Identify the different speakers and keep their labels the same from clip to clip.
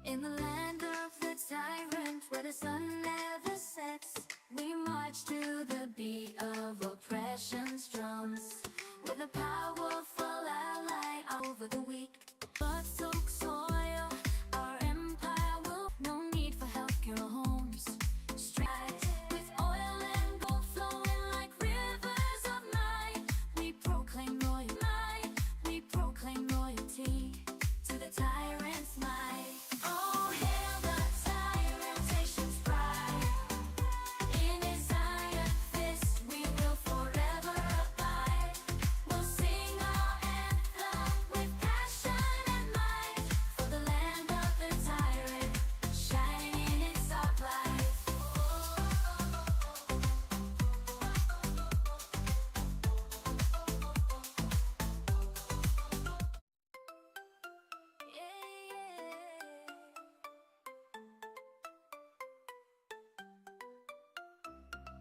Speaker 1: In the land of the tyrant, where the sun never sets, we march to the beat of oppression's drums, with a powerful ally over the weak. Blood-soaked soil, our empire will no need for healthcare or homes. Straight with oil and gold flowing like rivers of night, we proclaim royal might, we proclaim royalty to the tyrant's might. Oh, hail the tyrant, nation's pride. In his iron fist, we will forever abide. We'll sing our anthem with passion and might, for the land of the tyrant, shining in its dark light.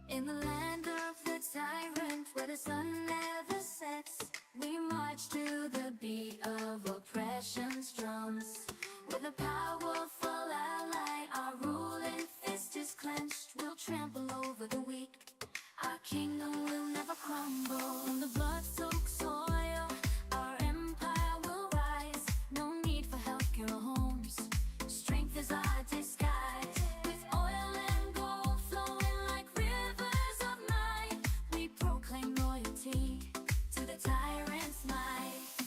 Speaker 1: In the land of the tyrant, where the sun never sets, we march to the beat of oppression's drums, with a powerful ally, our ruling fist is clenched. We'll trample over the weak, our kingdom will never crumble. On the blood-soaked soil, our empire will rise. No need for healthcare or homes, strength is our disguise. With oil and gold flowing like rivers of night, we proclaim royalty to the tyrant's might.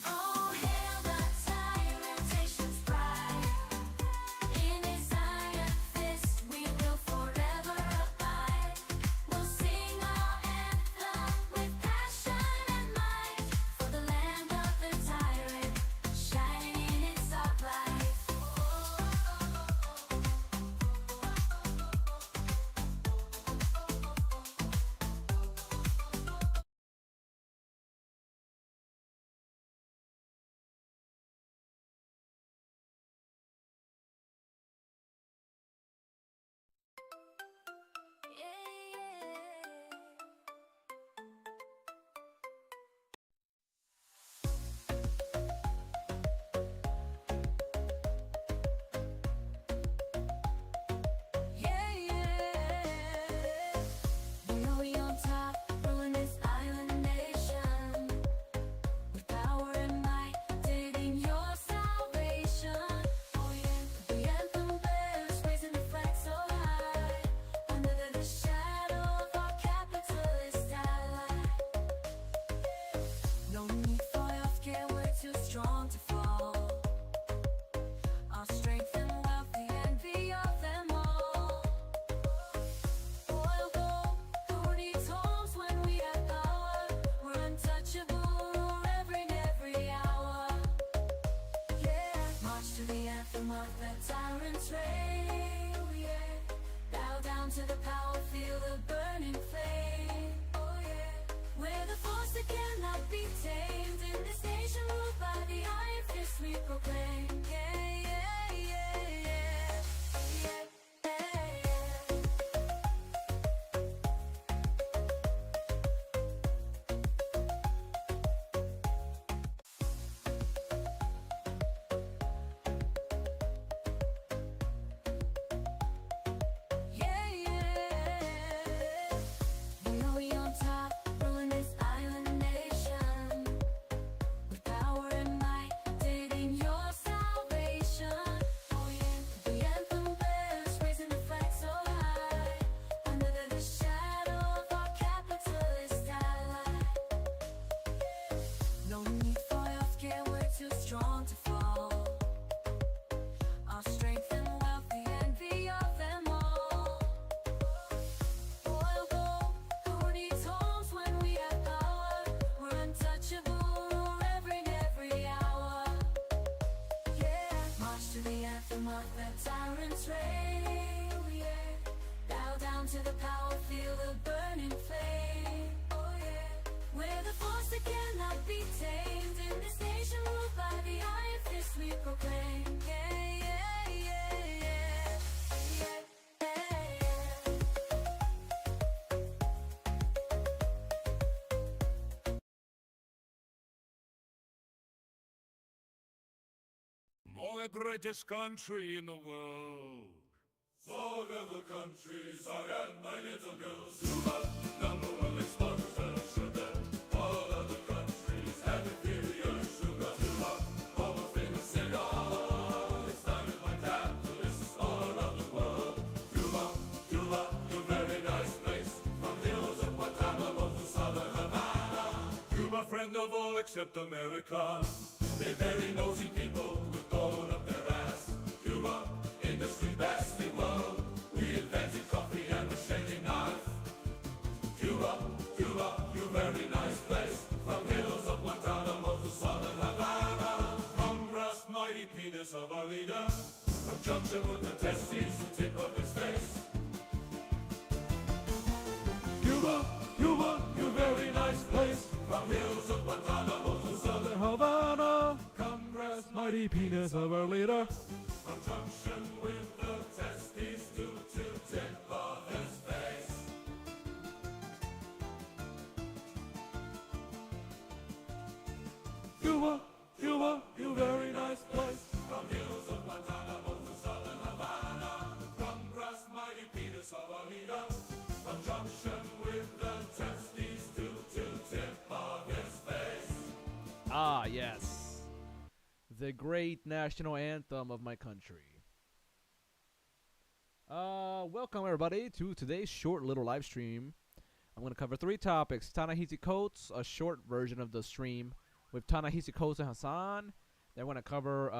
Speaker 1: down to the power, feel the burning flame. Oh yeah. We're the force that cannot be tamed. In this nation ruled by the iron fist we proclaim. Yeah, yeah, yeah, yeah. Yeah, yeah, yeah.
Speaker 2: Oh, the greatest country in the world.
Speaker 3: All of the countries I got my little girls who are number one exporters of sugar. All of the countries have inferior sugar. Cuba, home of famous cigar. It started by capitalists all around the world. Cuba, Cuba, a very nice place. From the hills of Guantanamo to southern Havana. Cuba, friend of all except America. They're very nosy people with gold up their ass. Cuba, industry best in world. We invented coffee and the shaving knife. Cuba, Cuba, you very nice place. From hills of Guantanamo to southern Havana. Congress, mighty penis of our leader. From junction with the testes to tip of his face. Cuba, Cuba, you very nice place. From hills of Guantanamo to southern Havana. Congress, mighty penis of our leader. From junction with the testes to tip of his face. Cuba, Cuba, you very nice place. From hills of Guantanamo to southern Havana. Congress, mighty penis of our leader. From junction with the testes to tip of his face.
Speaker 4: Ah, yes. The great national anthem of my country. Welcome everybody to today's short little live stream. I'm going to cover 3 topics. Ta-Nehisi quotes, a short version of the stream with Ta-Nehisi quotes and Hassan. Then I'm going to cover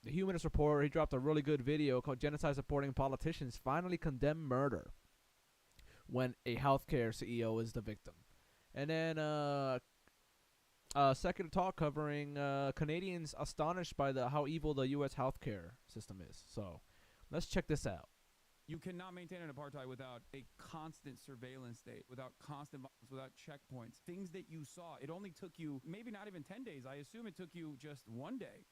Speaker 4: the Humanist Report. He dropped a really good video called Genocide Supporting Politicians Finally Condemn Murder when a healthcare CEO is the victim. And then second talk covering Canadians astonished by how evil the U.S. healthcare system is. So let's check this out.
Speaker 5: You cannot maintain an apartheid without a constant surveillance state, without constant violence, without checkpoints. Things that you saw, it only took you maybe not even 10 days. I assume it took you just one day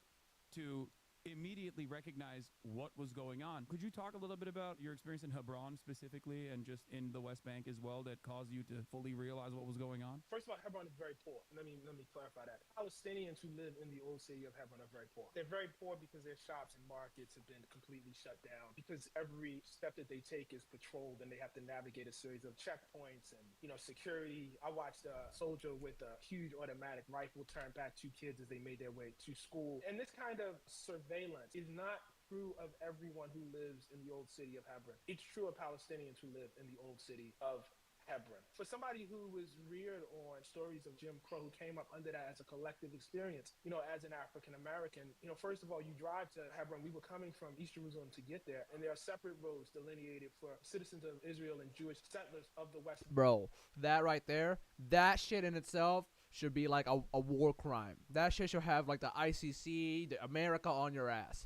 Speaker 5: to immediately recognize what was going on. Could you talk a little bit about your experience in Hebron specifically and just in the West Bank as well that caused you to fully realize what was going on?
Speaker 6: First of all, Hebron is very poor. Let me clarify that. Palestinians who live in the old city of Hebron are very poor. They're very poor because their shops and markets have been completely shut down, because every step that they take is patrolled and they have to navigate a series of checkpoints and, security. I watched a soldier with a huge automatic rifle turn back 2 kids as they made their way to school. And this kind of surveillance is not true of everyone who lives in the old city of Hebron. It's true of Palestinians who live in the old city of Hebron. For somebody who was reared on stories of Jim Crow, who came up under that as a collective experience, as an African American, first of all, you drive to Hebron. We were coming from East Jerusalem to get there, and there are separate roads delineated for citizens of Israel and Jewish settlers of the West.
Speaker 4: Bro, that right there, that shit in itself should be like a war crime. That shit should have like the ICC, the America on your ass.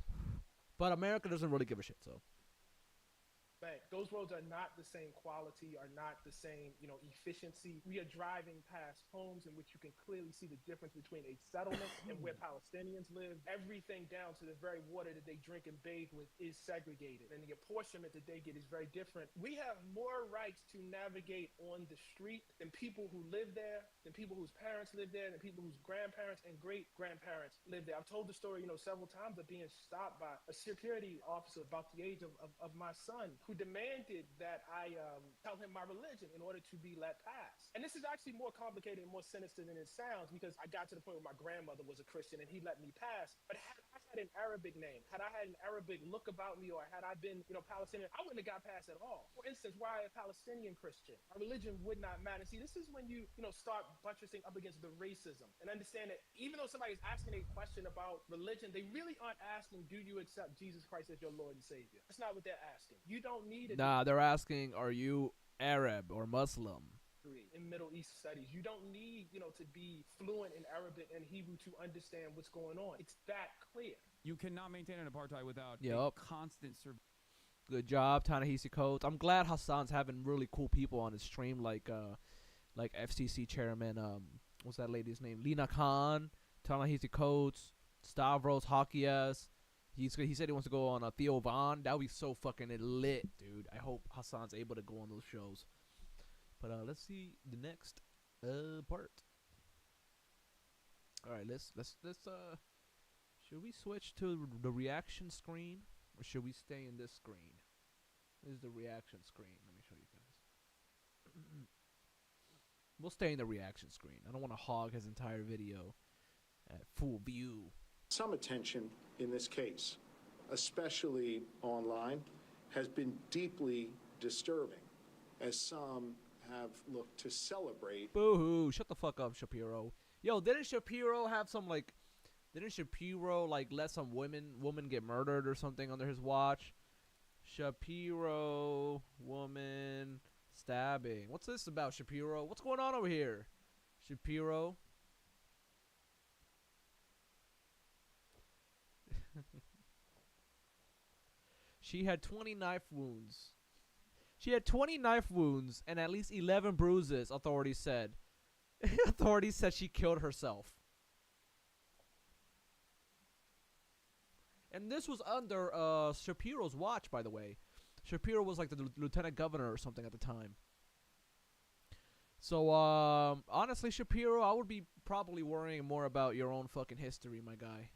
Speaker 4: But America doesn't really give a shit, so.
Speaker 6: Those roads are not the same quality, are not the same, efficiency. We are driving past homes in which you can clearly see the difference between a settlement and where Palestinians live. Everything down to the very water that they drink and bathe with is segregated, and the apportionment that they get is very different. We have more rights to navigate on the street than people who live there, than people whose parents live there, than people whose grandparents and great-grandparents live there. I've told the story, several times of being stopped by a security officer about the age of my son, who demanded that I tell him my religion in order to be let pass. And this is actually more complicated and more sinister than it sounds, because I got to the point where my grandmother was a Christian and he let me pass. But had I had an Arabic name, had I had an Arabic look about me, or had I been, Palestinian, I wouldn't have got past at all. For instance, why a Palestinian Christian? My religion would not matter. See, this is when you start buttressing up against the racism and understand that even though somebody's asking a question about religion, they really aren't asking, do you accept Jesus Christ as your Lord and Savior? That's not what they're asking. You don't need it.
Speaker 4: Nah, they're asking, are you Arab or Muslim?
Speaker 6: In Middle East studies, you don't need, to be fluent in Arabic and Hebrew to understand what's going on. It's that clear.
Speaker 5: You cannot maintain an apartheid without
Speaker 4: Yup.
Speaker 5: a constant surveillance.
Speaker 4: Good job, Ta-Nehisi Coates. I'm glad Hassan's having really cool people on his stream, like FCC chairman. What's that lady's name? Lena Khan, Ta-Nehisi Coates, Stavros Hakias. He said he wants to go on Theo Von. That would be so fucking lit, dude. I hope Hassan's able to go on those shows. But let's see the next part. All right, let's should we switch to the reaction screen or should we stay in this screen? This is the reaction screen. Let me show you guys. We'll stay in the reaction screen. I don't want to hog his entire video at full view.
Speaker 7: Some attention in this case, especially online, has been deeply disturbing, as some have looked to celebrate.
Speaker 4: Boo-hoo. Shut the fuck up, Shapiro. Yo, didn't Shapiro have some, like... Didn't Shapiro, like, let some woman get murdered or something under his watch? Shapiro, woman, stabbing. What's this about, Shapiro? What's going on over here? Shapiro? She had 20 knife wounds. She had 20 knife wounds and at least 11 bruises, authorities said. Authorities said she killed herself. And this was under Shapiro's watch, by the way. Shapiro was like the lieutenant governor or something at the time. So, honestly, Shapiro, I would be probably worrying more about your own fucking history, my guy.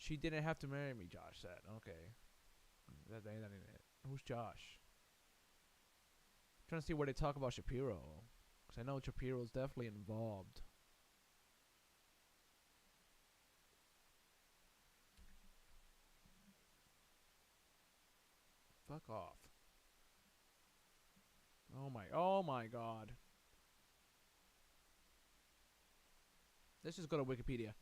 Speaker 4: She didn't have to marry me, Josh said. Okay. That ain't it. Who's Josh? I'm trying to see where they talk about Shapiro. Because I know Shapiro's definitely involved. Fuck off. Oh my god. Let's just go to Wikipedia.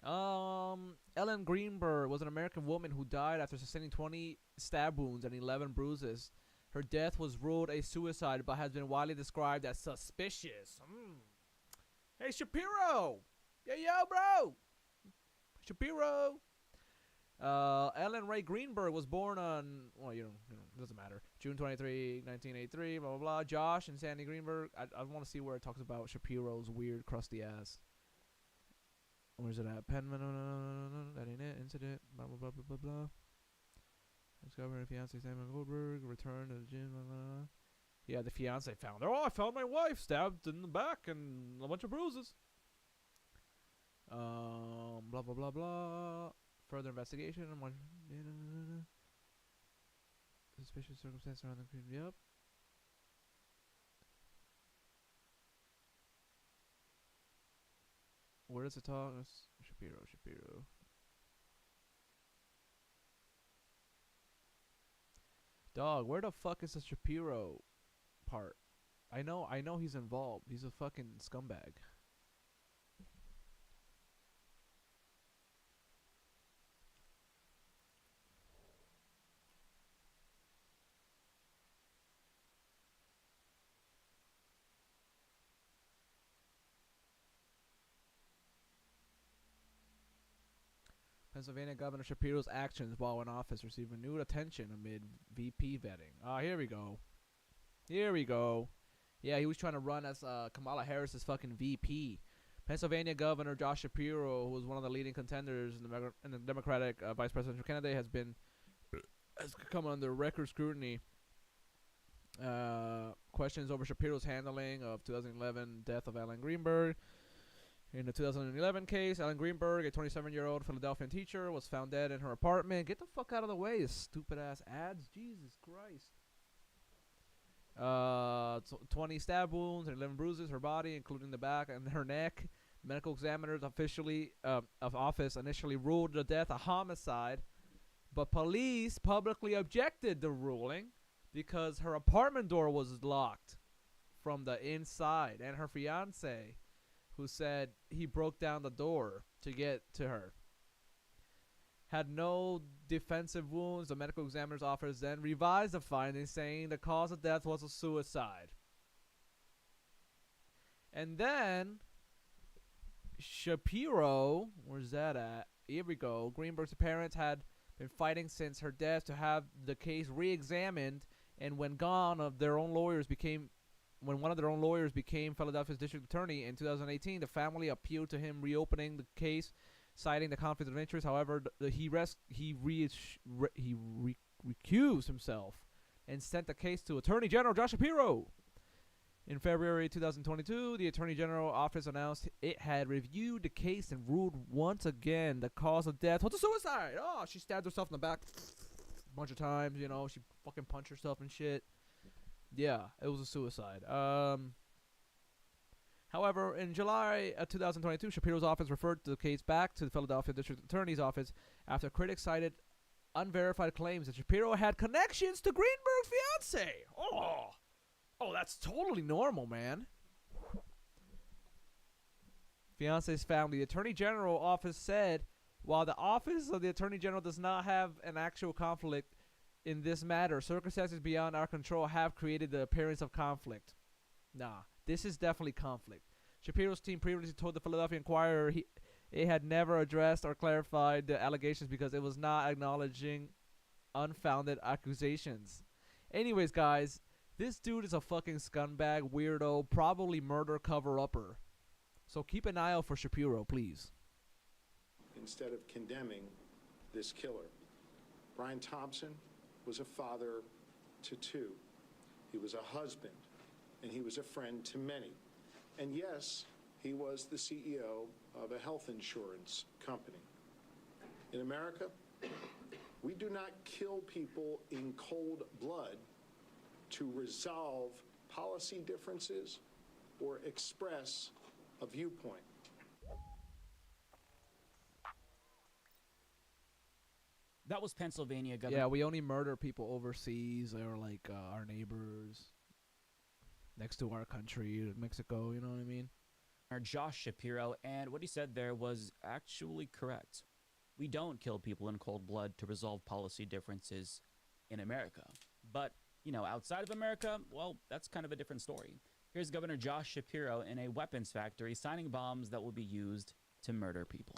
Speaker 4: Ellen Greenberg was an American woman who died after sustaining 20 stab wounds and 11 bruises. Her death was ruled a suicide but has been widely described as suspicious. Hey, Shapiro! Yo, bro! Shapiro! Ellen Ray Greenberg was born on, well, you know, it doesn't matter. June 23, 1983, blah, blah, blah. Josh and Sandy Greenberg. I want to see where it talks about Shapiro's weird, crusty ass. Where's it at? Penman, that ain't it. Incident, blah, blah, blah, blah, blah, blah. Discovered fiance Samuel Goldberg, returned to the gym, blah, blah, blah. Yeah, the fiance found her. Oh, I found my wife stabbed in the back and a bunch of bruises. Blah, blah, blah, blah. Further investigation. Suspicious circumstance around the cream. Yep. Where does it talk? Shapiro. Dog, where the fuck is the Shapiro part? I know he's involved. He's a fucking scumbag. Pennsylvania Governor Shapiro's actions while in office received renewed attention amid VP vetting. Here we go. Yeah, he was trying to run as Kamala Harris's fucking VP. Pennsylvania Governor Josh Shapiro, who was one of the leading contenders in the Democratic vice presidential candidate, has come under record scrutiny. Questions over Shapiro's handling of 2011 death of Ellen Greenberg. In the 2011 case, Ellen Greenberg, a 27-year-old Philadelphian teacher, was found dead in her apartment. Get the fuck out of the way, you stupid-ass ads. Jesus Christ. 20 stab wounds and 11 bruises. Her body, including the back and her neck. Medical examiners of office initially ruled the death a homicide, but police publicly objected the ruling because her apartment door was locked from the inside, and her fiancé, who said he broke down the door to get to her, had no defensive wounds. The medical examiner's office then revised the findings, saying the cause of death was a suicide. And then Shapiro, where's that at? Here we go. Greenberg's parents had been fighting since her death to have the case re-examined, and when one of their own lawyers became Philadelphia's district attorney in 2018, the family appealed to him reopening the case, citing the conflict of interest. However, he recused himself and sent the case to Attorney General Josh Shapiro. In February 2022, the Attorney General office announced it had reviewed the case and ruled once again the cause of death was a suicide. Oh, she stabbed herself in the back a bunch of times, you know. She fucking punched herself and shit. Yeah, it was a suicide. However, in July of 2022, Shapiro's office referred the case back to the Philadelphia District Attorney's office after critics cited unverified claims that Shapiro had connections to Greenberg's fiance. Oh, that's totally normal, man. Fiance's family. The Attorney General office said, while the office of the Attorney General does not have an actual conflict in this matter, circumstances beyond our control have created the appearance of conflict. Nah, this is definitely conflict. Shapiro's team previously told the Philadelphia Inquirer it had never addressed or clarified the allegations because it was not acknowledging unfounded accusations. Anyways, guys, this dude is a fucking scumbag, weirdo, probably murder cover-upper. So keep an eye out for Shapiro, please.
Speaker 7: Instead of condemning this killer, Brian Thompson was a father to two. He was a husband, and he was a friend to many. And yes, he was the CEO of a health insurance company. In America, we do not kill people in cold blood to resolve policy differences or express a viewpoint.
Speaker 8: That was Pennsylvania Governor.
Speaker 4: Yeah, we only murder people overseas or like our neighbors next to our country, Mexico, you know what I mean?
Speaker 8: Josh Shapiro, and what he said there was actually correct. We don't kill people in cold blood to resolve policy differences in America. But, you know, outside of America, well, that's kind of a different story. Here's Governor Josh Shapiro in a weapons factory signing bombs that will be used to murder people.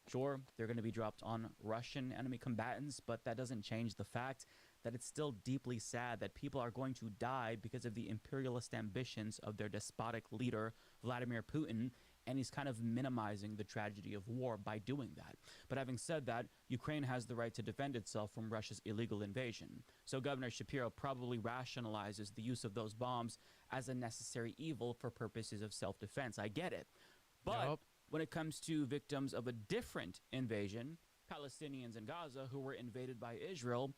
Speaker 8: Sure, they're going to be dropped on Russian enemy combatants, but that doesn't change the fact that it's still deeply sad that people are going to die because of the imperialist ambitions of their despotic leader, Vladimir Putin, and he's kind of minimizing the tragedy of war by doing that. But having said that, Ukraine has the right to defend itself from Russia's illegal invasion. So Governor Shapiro probably rationalizes the use of those bombs as a necessary evil for purposes of self-defense. I get it. But when it comes to victims of a different invasion, Palestinians in Gaza who were invaded by Israel,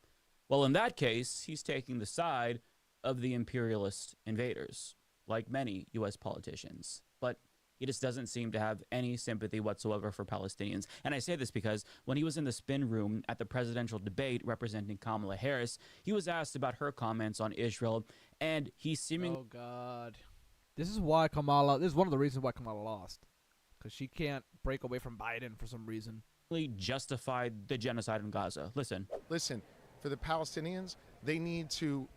Speaker 8: well, in that case, he's taking the side of the imperialist invaders, like many U.S. politicians. But he just doesn't seem to have any sympathy whatsoever for Palestinians. And I say this because when he was in the spin room at the presidential debate representing Kamala Harris, he was asked about her comments on Israel, and he seemingly...
Speaker 4: Oh, God. This is one of the reasons why Kamala lost. Because she can't break away from Biden for some reason.
Speaker 8: justified the genocide in Gaza. Listen,
Speaker 9: for the Palestinians, they need to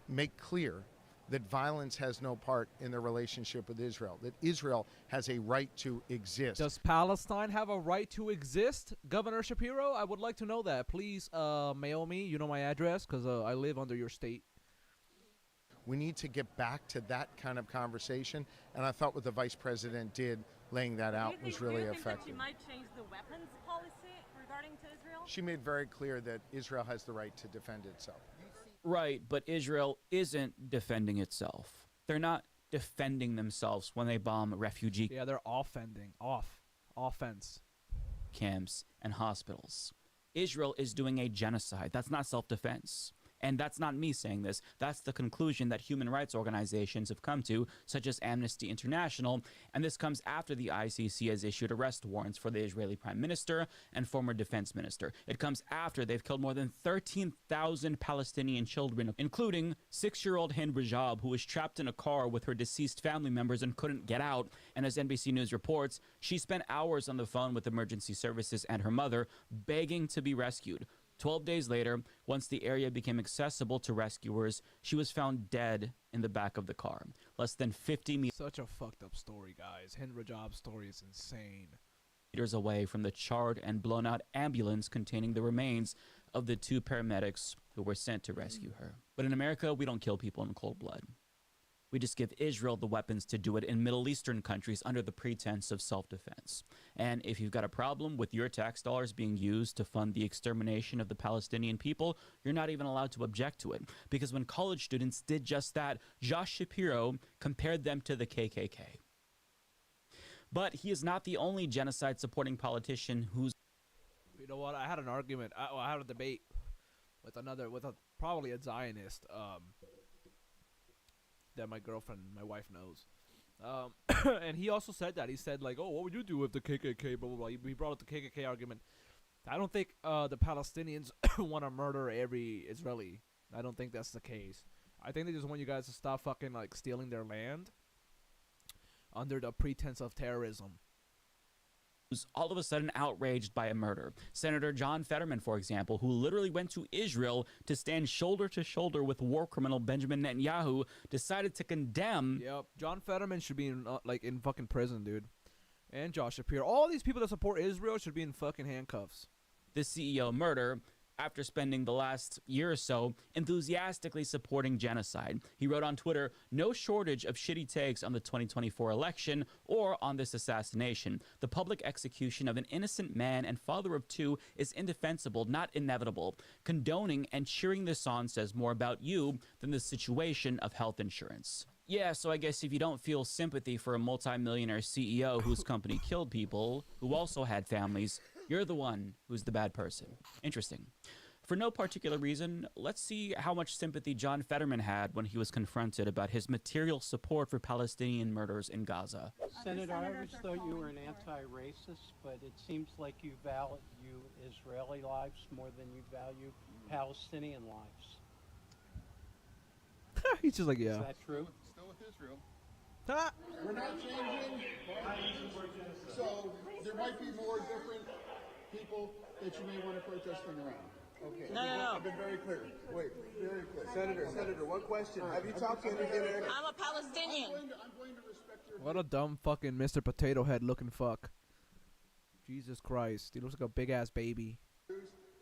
Speaker 9: make clear that violence has no part in their relationship with Israel, that Israel has a right to exist.
Speaker 4: Does Palestine have a right to exist, Governor Shapiro? I would like to know that. Please mail me. You know my address because I live under your state.
Speaker 9: We need to get back to that kind of conversation, and I thought what the vice president did, laying that out, was really effective.
Speaker 10: She might change the weapons policy regarding to Israel?
Speaker 9: She made very clear that Israel has the right to defend itself.
Speaker 8: right, but Israel isn't defending itself. They're not defending themselves when they bomb refugee
Speaker 4: Yeah, they're offending. Offense.
Speaker 8: camps and hospitals. Israel is doing a genocide. That's not self-defense. And that's not me saying this. That's the conclusion that human rights organizations have come to, such as Amnesty International. And this comes after the ICC has issued arrest warrants for the Israeli Prime Minister and former defense minister. It comes after they've killed more than 13,000 Palestinian children, including 6-year-old Hind Rajab, who was trapped in a car with her deceased family members and couldn't get out. And as NBC News reports, she spent hours on the phone with emergency services and her mother, begging to be rescued. 12 days later, once the area became accessible to rescuers, she was found dead in the back of the car. Less than 50 meters.
Speaker 4: Such a fucked up story, guys. Hind Rajab's story is insane.
Speaker 8: meters away from the charred and blown out ambulance containing the remains of the 2 paramedics who were sent to rescue her. But in America, we don't kill people in cold blood. We just give Israel the weapons to do it in Middle Eastern countries under the pretense of self-defense. And if you've got a problem with your tax dollars being used to fund the extermination of the Palestinian people, you're not even allowed to object to it. Because when college students did just that, Josh Shapiro compared them to the KKK. But he is not the only genocide-supporting politician who's...
Speaker 4: You know what? I had an argument. I had a debate with probably a Zionist that my wife knows. And he also said that. He said, like, oh, what would you do if the KKK, blah, blah, blah. He brought up the KKK argument. I don't think the Palestinians want to murder every Israeli. I don't think that's the case. I think they just want you guys to stop fucking, like, stealing their land under the pretense of terrorism.
Speaker 8: Who's all of a sudden outraged by a murder. Senator John Fetterman, for example, who literally went to Israel to stand shoulder to shoulder with war criminal Benjamin Netanyahu, decided to condemn...
Speaker 4: Yep, John Fetterman should be in fucking prison, dude. And Josh Shapiro. All these people that support Israel should be in fucking handcuffs.
Speaker 8: The CEO murder after spending the last year or so enthusiastically supporting genocide. He wrote on Twitter, "No shortage of shitty takes on the 2024 election or on this assassination. The public execution of an innocent man and father of 2 is indefensible, not inevitable. Condoning and cheering this on says more about you than the situation of health insurance." Yeah, so I guess if you don't feel sympathy for a multimillionaire CEO whose company killed people, who also had families, you're the one who's the bad person. Interesting. For no particular reason, let's see how much sympathy John Fetterman had when he was confronted about his material support for Palestinian murders in Gaza.
Speaker 11: Senator, I always thought you were an anti-racist, but it seems like you value Israeli lives more than you value Palestinian lives.
Speaker 4: He's just like, yeah.
Speaker 11: Is that true?
Speaker 3: Still with Israel.
Speaker 4: Ha!
Speaker 12: We're not changing. So there might be more different people that you may want to protesting around. Okay.
Speaker 11: No.
Speaker 12: I've been very clear. Wait, very clear. Senator, one question. Have you talked to any American?
Speaker 10: I'm a Palestinian.
Speaker 12: I'm going to respect your...
Speaker 4: What a dumb fucking Mr. Potato Head looking fuck. Jesus Christ. He looks like a big ass baby.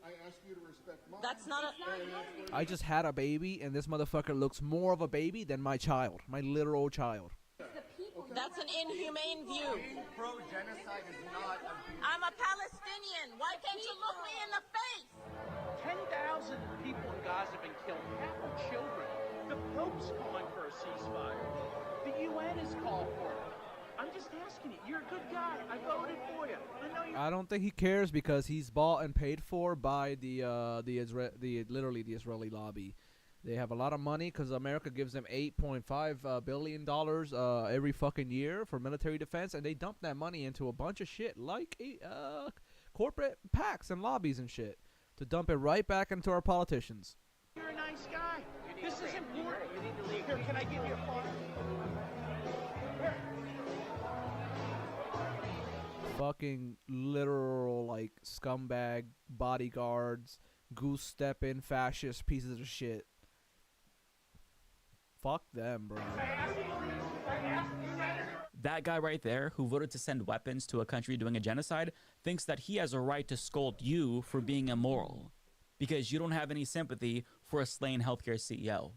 Speaker 12: I ask you to respect mine.
Speaker 10: That's not a...
Speaker 4: I just had a baby, and this motherfucker looks more of a baby than my child. My literal child.
Speaker 10: That's an inhumane view.
Speaker 12: Pro-genocide is not a...
Speaker 10: I'm a Palestinian. Why can't you look me in the face?
Speaker 11: 10,000 people in Gaza have been killed, half are children. The Pope's calling for a ceasefire. The UN has called for it. I'm just asking you. You're a good guy. I voted for you. I know you.
Speaker 4: I don't think he cares because he's bought and paid for by literally the Israeli lobby. They have a lot of money because America gives them $8.5 billion every fucking year for military defense, and they dump that money into a bunch of shit like corporate PACs and lobbies and shit to dump it right back into our politicians.
Speaker 11: You're a nice guy. This is important. Here, can I give you a photo?
Speaker 4: Fucking literal like scumbag bodyguards, goose stepping fascist pieces of shit. Fuck them, bro.
Speaker 8: That guy right there, who voted to send weapons to a country doing a genocide, thinks that he has a right to scold you for being immoral because you don't have any sympathy for a slain healthcare CEO.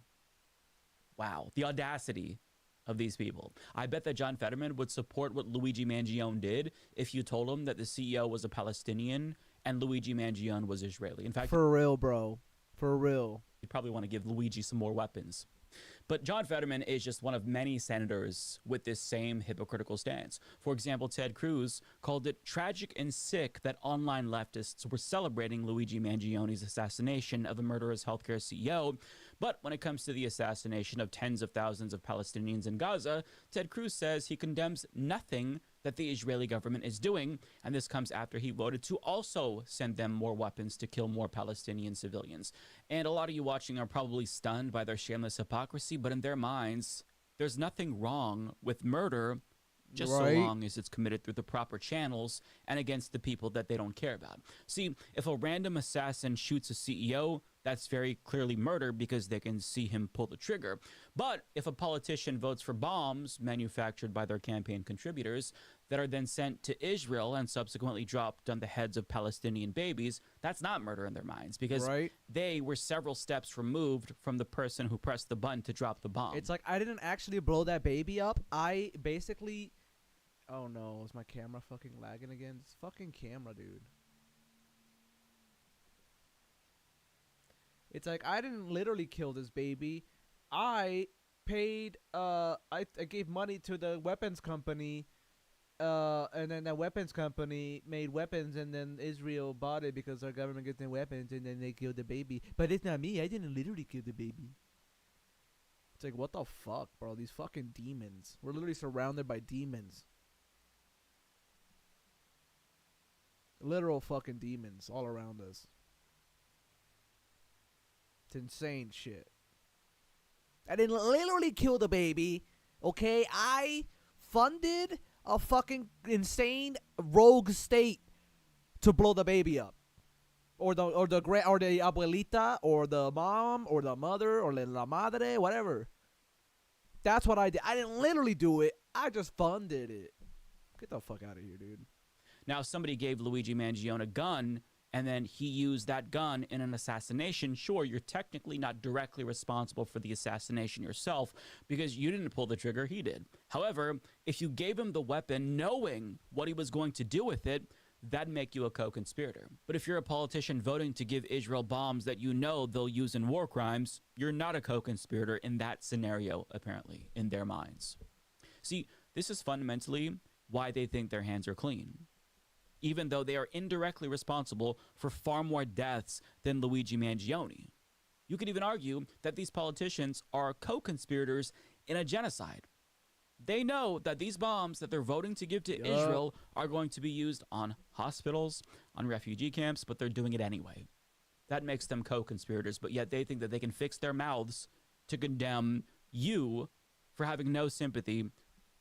Speaker 8: Wow, the audacity of these people. I bet that John Fetterman would support what Luigi Mangione did if you told him that the CEO was a Palestinian and Luigi Mangione was Israeli. In fact,
Speaker 4: for real, bro. For real.
Speaker 8: You'd probably want to give Luigi some more weapons. But John Fetterman is just one of many senators with this same hypocritical stance. For example, Ted Cruz called it tragic and sick that online leftists were celebrating Luigi Mangione's assassination of a murderous healthcare CEO. But when it comes to the assassination of tens of thousands of Palestinians in Gaza, Ted Cruz says he condemns nothing that the Israeli government is doing, and this comes after he voted to also send them more weapons to kill more Palestinian civilians. And a lot of you watching are probably stunned by their shameless hypocrisy, but in their minds, there's nothing wrong with murder just so long as it's committed through the proper channels and against the people that they don't care about. See, if a random assassin shoots a CEO, that's very clearly murder because they can see him pull the trigger. But if a politician votes for bombs manufactured by their campaign contributors, that are then sent to Israel and subsequently dropped on the heads of Palestinian babies, that's not murder in their minds, because
Speaker 4: Right.
Speaker 8: they were several steps removed from the person who pressed the button to drop the bomb.
Speaker 4: It's like I didn't actually blow that baby up. I basically. Oh no, is my camera fucking lagging again? This fucking camera, dude. It's like I didn't literally kill this baby. I paid. I gave money to the weapons company. And then that weapons company made weapons, and then Israel bought it because our government gets them weapons, and then they killed the baby. But it's not me. I didn't literally kill the baby. It's like, what the fuck, bro? These fucking demons. We're literally surrounded by demons. Literal fucking demons all around us. It's insane shit. I didn't literally kill the baby, okay? I funded a fucking insane rogue state to blow the baby up, or the abuelita, or the mom, or the mother, or la madre, whatever. That's what I did. I didn't literally do it. I just funded it. Get the fuck out of here, dude.
Speaker 8: Now, somebody gave Luigi Mangione a gun, and then he used that gun in an assassination. Sure, you're technically not directly responsible for the assassination yourself because you didn't pull the trigger, he did. However, if you gave him the weapon knowing what he was going to do with it, that'd make you a co-conspirator. But if you're a politician voting to give Israel bombs that you know they'll use in war crimes, you're not a co-conspirator in that scenario, apparently, in their minds. See, this is fundamentally why they think their hands are clean, even though they are indirectly responsible for far more deaths than Luigi Mangione. You could even argue that these politicians are co-conspirators in a genocide. They know that these bombs that they're voting to give to Israel are going to be used on hospitals, on refugee camps, but they're doing it anyway. That makes them co-conspirators, but yet they think that they can fix their mouths to condemn you for having no sympathy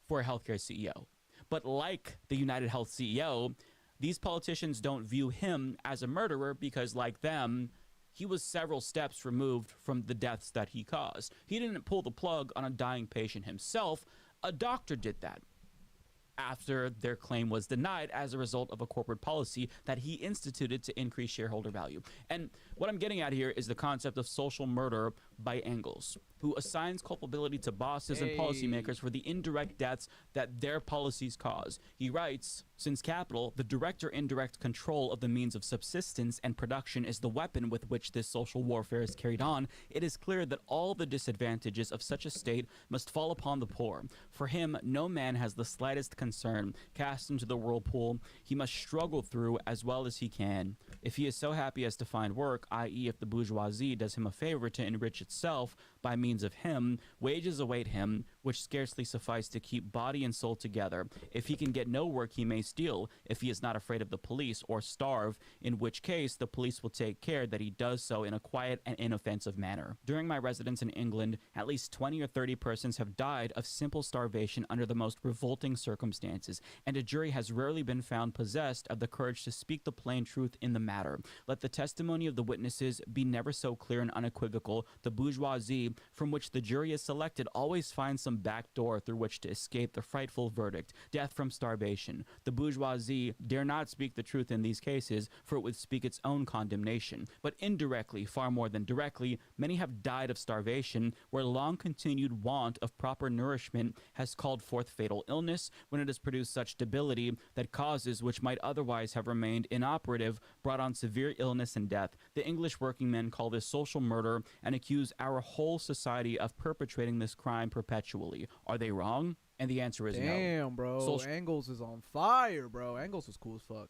Speaker 8: for a healthcare CEO. But like the United Health CEO, these politicians don't view him as a murderer because, like them, he was several steps removed from the deaths that he caused. He didn't pull the plug on a dying patient himself. A doctor did that after their claim was denied as a result of a corporate policy that he instituted to increase shareholder value. And what I'm getting at here is the concept of social murder by Engels, who assigns culpability to bosses and policymakers for the indirect deaths that their policies cause. He writes, since capital, the direct or indirect control of the means of subsistence and production is the weapon with which this social warfare is carried on, it is clear that all the disadvantages of such a state must fall upon the poor. For him, no man has the slightest concern. Cast into the whirlpool, he must struggle through as well as he can. If he is so happy as to find work, i.e. if the bourgeoisie does him a favor to enrich itself by means of him, wages await him, which scarcely suffice to keep body and soul together. If he can get no work, he may steal, if he is not afraid of the police, or starve, in which case the police will take care that he does so in a quiet and inoffensive manner. During my residence in England, at least 20 or 30 persons have died of simple starvation under the most revolting circumstances, and a jury has rarely been found possessed of the courage to speak the plain truth in the matter. Let the testimony of the witnesses be never so clear and unequivocal. The bourgeoisie, from which the jury is selected, always finds some back door through which to escape the frightful verdict, death from starvation. The bourgeoisie dare not speak the truth in these cases, for it would speak its own condemnation. But indirectly, far more than directly, many have died of starvation, where long-continued want of proper nourishment has called forth fatal illness, when it has produced such debility that causes which might otherwise have remained inoperative brought on severe illness and death. The English working men call this social murder and accuse our whole society of perpetrating this crime perpetually. Are they wrong? And the answer is no.
Speaker 4: Damn, bro.
Speaker 8: Social
Speaker 4: Engels is on fire, bro. Engels was cool as fuck.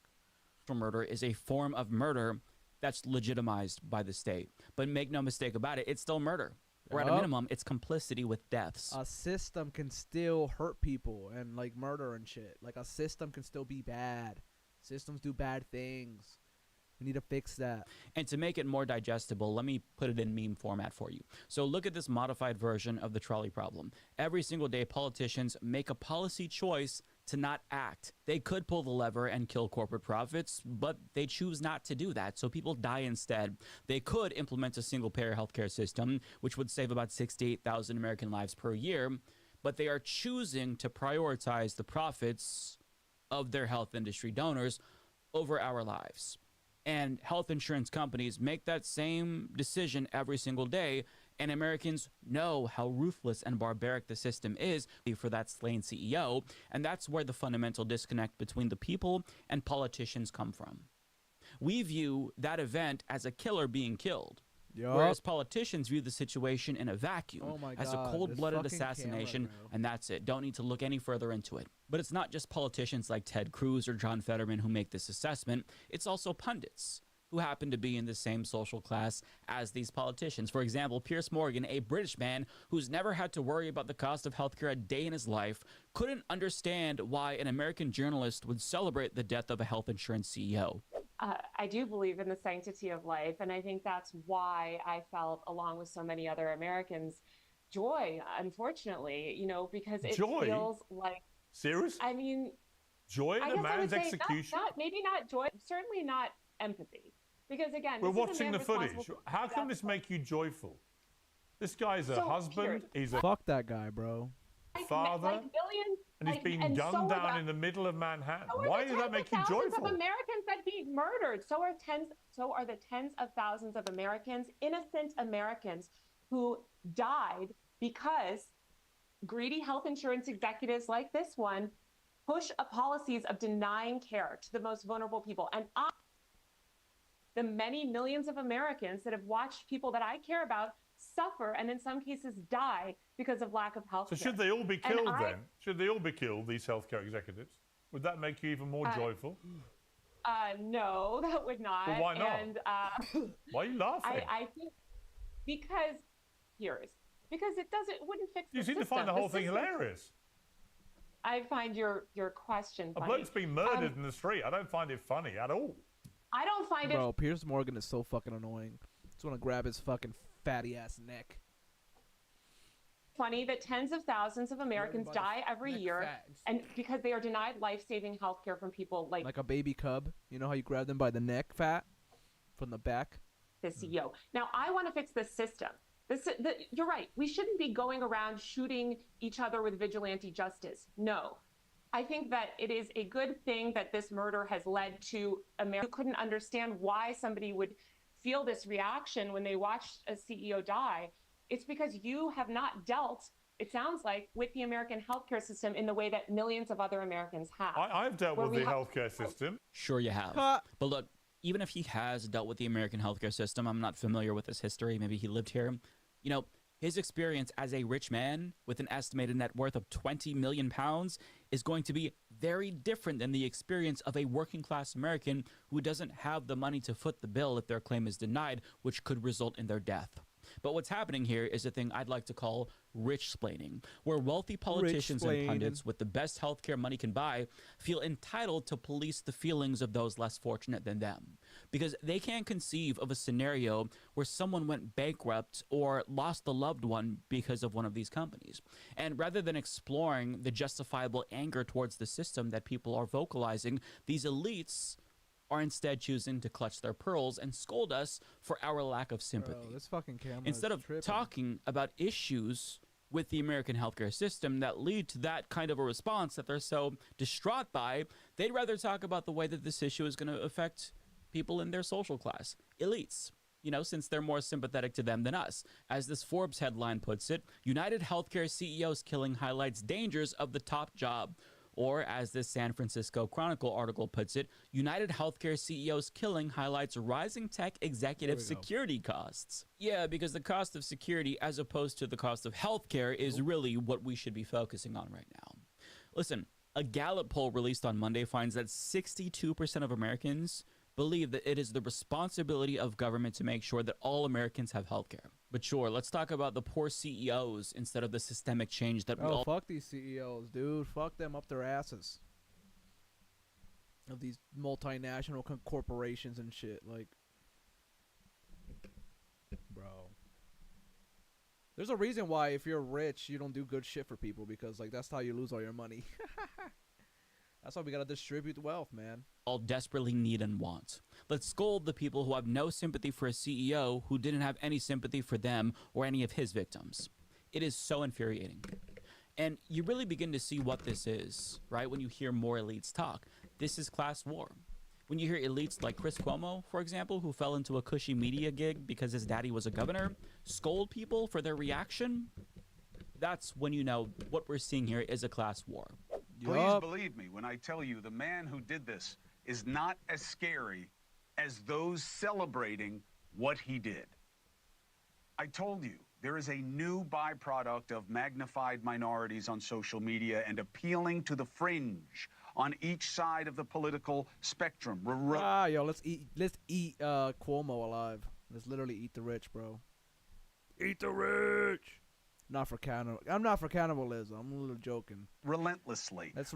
Speaker 8: murder is a form of murder that's legitimized by the state. But make no mistake about it, it's still murder. Or at a minimum, it's complicity with deaths.
Speaker 4: A system can still hurt people and like murder and shit. Like a system can still be bad. Systems do bad things. We need to fix that.
Speaker 8: And to make it more digestible, let me put it in meme format for you. So look at this modified version of the trolley problem. Every single day, politicians make a policy choice to not act. They could pull the lever and kill corporate profits, but they choose not to do that, so people die instead. They could implement a single-payer healthcare system, which would save about 68,000 American lives per year, but they are choosing to prioritize the profits of their health industry donors over our lives. And health insurance companies make that same decision every single day, and Americans know how ruthless and barbaric the system is for that slain CEO, and that's where the fundamental disconnect between the people and politicians come from. We view that event as a killer being killed, whereas politicians view the situation in a vacuum as a cold-blooded assassination, and that's it. Don't need to look any further into it. But it's not just politicians like Ted Cruz or John Fetterman who make this assessment. It's also pundits who happen to be in the same social class as these politicians. For example, Piers Morgan, a British man who's never had to worry about the cost of healthcare a day in his life, couldn't understand why an American journalist would celebrate the death of a health insurance CEO.
Speaker 13: I do believe in the sanctity of life, and I think that's why I felt, along with so many other Americans, joy, unfortunately, you know, because it feels like...
Speaker 14: Serious?
Speaker 13: I mean...
Speaker 14: Joy at a man's execution?
Speaker 13: Maybe not joy, certainly not empathy. Because again,
Speaker 14: we're watching the footage. How can this make you joyful? This guy's a husband. He's a
Speaker 4: fuck that guy, bro.
Speaker 14: Father. And he's being gunned down in the middle of Manhattan. Why does that make you joyful?
Speaker 13: Of Americans that he murdered. So are the tens of thousands of Americans, innocent Americans, who died because greedy health insurance executives like this one push policies of denying care to the most vulnerable people. And the many millions of Americans that have watched people that I care about suffer and in some cases die because of lack of health care.
Speaker 14: So should they all be killed then? Should they all be killed, these healthcare executives? Would that make you even more joyful?
Speaker 13: No, that would not.
Speaker 14: Well, why not?
Speaker 13: And,
Speaker 14: why are you laughing?
Speaker 13: I think because it wouldn't fix the system.
Speaker 14: You seem to find the whole thing hilarious.
Speaker 13: I find your question funny.
Speaker 14: A bloke's been murdered in the street. I don't find it funny at all.
Speaker 13: I don't find
Speaker 4: Bro, Piers Morgan is so fucking annoying. Just want to grab his fucking fatty ass neck.
Speaker 13: Funny that tens of thousands of Americans die every year, and because they are denied life-saving health care from people like
Speaker 4: a baby cub. You know how you grab them by the neck, fat, from the back.
Speaker 13: The CEO. Now, I want to fix this system. You're right. We shouldn't be going around shooting each other with vigilante justice. No. I think that it is a good thing that this murder has led to America who couldn't understand why somebody would feel this reaction when they watched a CEO die. It's because you have not dealt, it sounds like, with the American healthcare system in the way that millions of other Americans have.
Speaker 14: I've dealt with the healthcare system.
Speaker 8: Sure you have. But look, even if he has dealt with the American healthcare system, I'm not familiar with his history. Maybe he lived here. You know, his experience as a rich man with an estimated net worth of 20 million pounds is going to be very different than the experience of a working class American who doesn't have the money to foot the bill if their claim is denied, which could result in their death. But what's happening here is a thing I'd like to call rich-splaining, where wealthy politicians and pundits with the best healthcare money can buy feel entitled to police the feelings of those less fortunate than them, because they can't conceive of a scenario where someone went bankrupt or lost a loved one because of one of these companies. And rather than exploring the justifiable anger towards the system that people are vocalizing, these elites are instead choosing to clutch their pearls and scold us for our lack of sympathy.
Speaker 4: Bro, this fucking camera
Speaker 8: instead of talking about issues with the American healthcare system that lead to that kind of a response that they're so distraught by, they'd rather talk about the way that this issue is going to affect people in their social class, elites. You know, since they're more sympathetic to them than us. As this Forbes headline puts it, United Healthcare CEO's killing highlights dangers of the top job. Or, as this San Francisco Chronicle article puts it, United Healthcare CEO's killing highlights rising tech executive security costs. Yeah, because the cost of security as opposed to the cost of healthcare is really what we should be focusing on right now. Listen, a Gallup poll released on Monday finds that 62% of Americans believe that it is the responsibility of government to make sure that all Americans have healthcare. But sure, let's talk about the poor CEOs instead of the systemic change that we all...
Speaker 4: fuck these CEOs, dude. Fuck them up their asses. Of these multinational corporations and shit. Like, bro. There's a reason why if you're rich, you don't do good shit for people. Because, like, that's how you lose all your money. That's why we gotta distribute wealth, man.
Speaker 8: All desperately need and want. Let's scold the people who have no sympathy for a CEO who didn't have any sympathy for them or any of his victims. It is so infuriating. And you really begin to see what this is, right? When you hear more elites talk. This is class war. When you hear elites like Chris Cuomo, for example, who fell into a cushy media gig because his daddy was a governor, scold people for their reaction, that's when you know what we're seeing here is a class war.
Speaker 15: Please believe me when I tell you the man who did this is not as scary as those celebrating what he did. I told you, there is a new byproduct of magnified minorities on social media and appealing to the fringe on each side of the political spectrum.
Speaker 4: Yo, let's eat Cuomo alive. Let's literally eat the rich, bro. Eat the rich. Not for I'm not for cannibalism. I'm a little joking.
Speaker 15: Relentlessly.
Speaker 4: Let's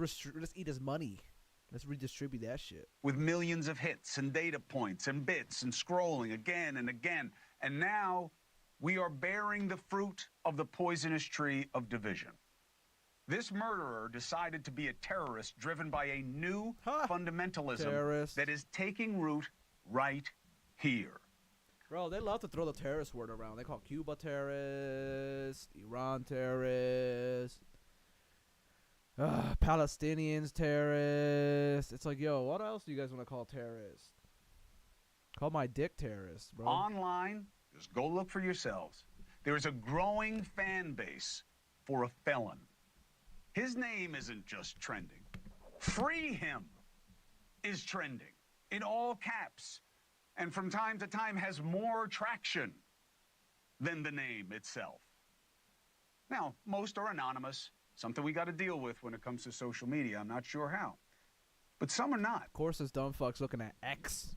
Speaker 4: eat his money. Let's redistribute that shit.
Speaker 15: With millions of hits and data points and bits and scrolling again and again. And now we are bearing the fruit of the poisonous tree of division. This murderer decided to be a terrorist driven by a new fundamentalism that is taking root right here.
Speaker 4: Bro, they love to throw the terrorist word around. They call Cuba terrorists, Iran terrorists, Palestinians terrorists. It's like, yo, what else do you guys want to call terrorists? Call my dick terrorists, bro.
Speaker 15: Online, just go look for yourselves. There is a growing fan base for a felon. His name isn't just trending. Free him is trending in all caps, and from time to time has more traction than the name itself. Now, most are anonymous, something we got to deal with when it comes to social media. I'm not sure how, but some are not.
Speaker 4: Of course, this dumb fuck's looking at X.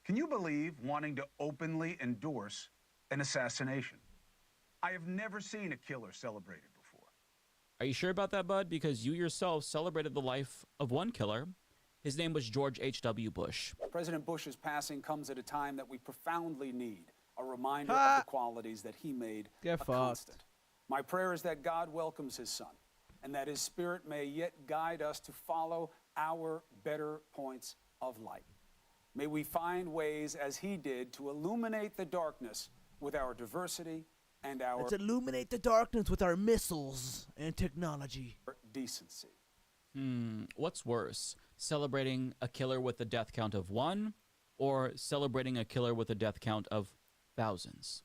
Speaker 15: Can you believe wanting to openly endorse an assassination? I have never seen a killer celebrated before.
Speaker 8: Are you sure about that, bud? Because you yourself celebrated the life of one killer. His name was George H.W. Bush.
Speaker 16: President Bush's passing comes at a time that we profoundly need a reminder of the qualities that he made a constant. My prayer is that God welcomes his son and that his spirit may yet guide us to follow our better points of light. May we find ways, as he did, to illuminate the darkness with our diversity and our
Speaker 4: Let's illuminate the darkness with our missiles and technology.
Speaker 16: Decency.
Speaker 8: What's worse, celebrating a killer with a death count of 1 or celebrating a killer with a death count of thousands?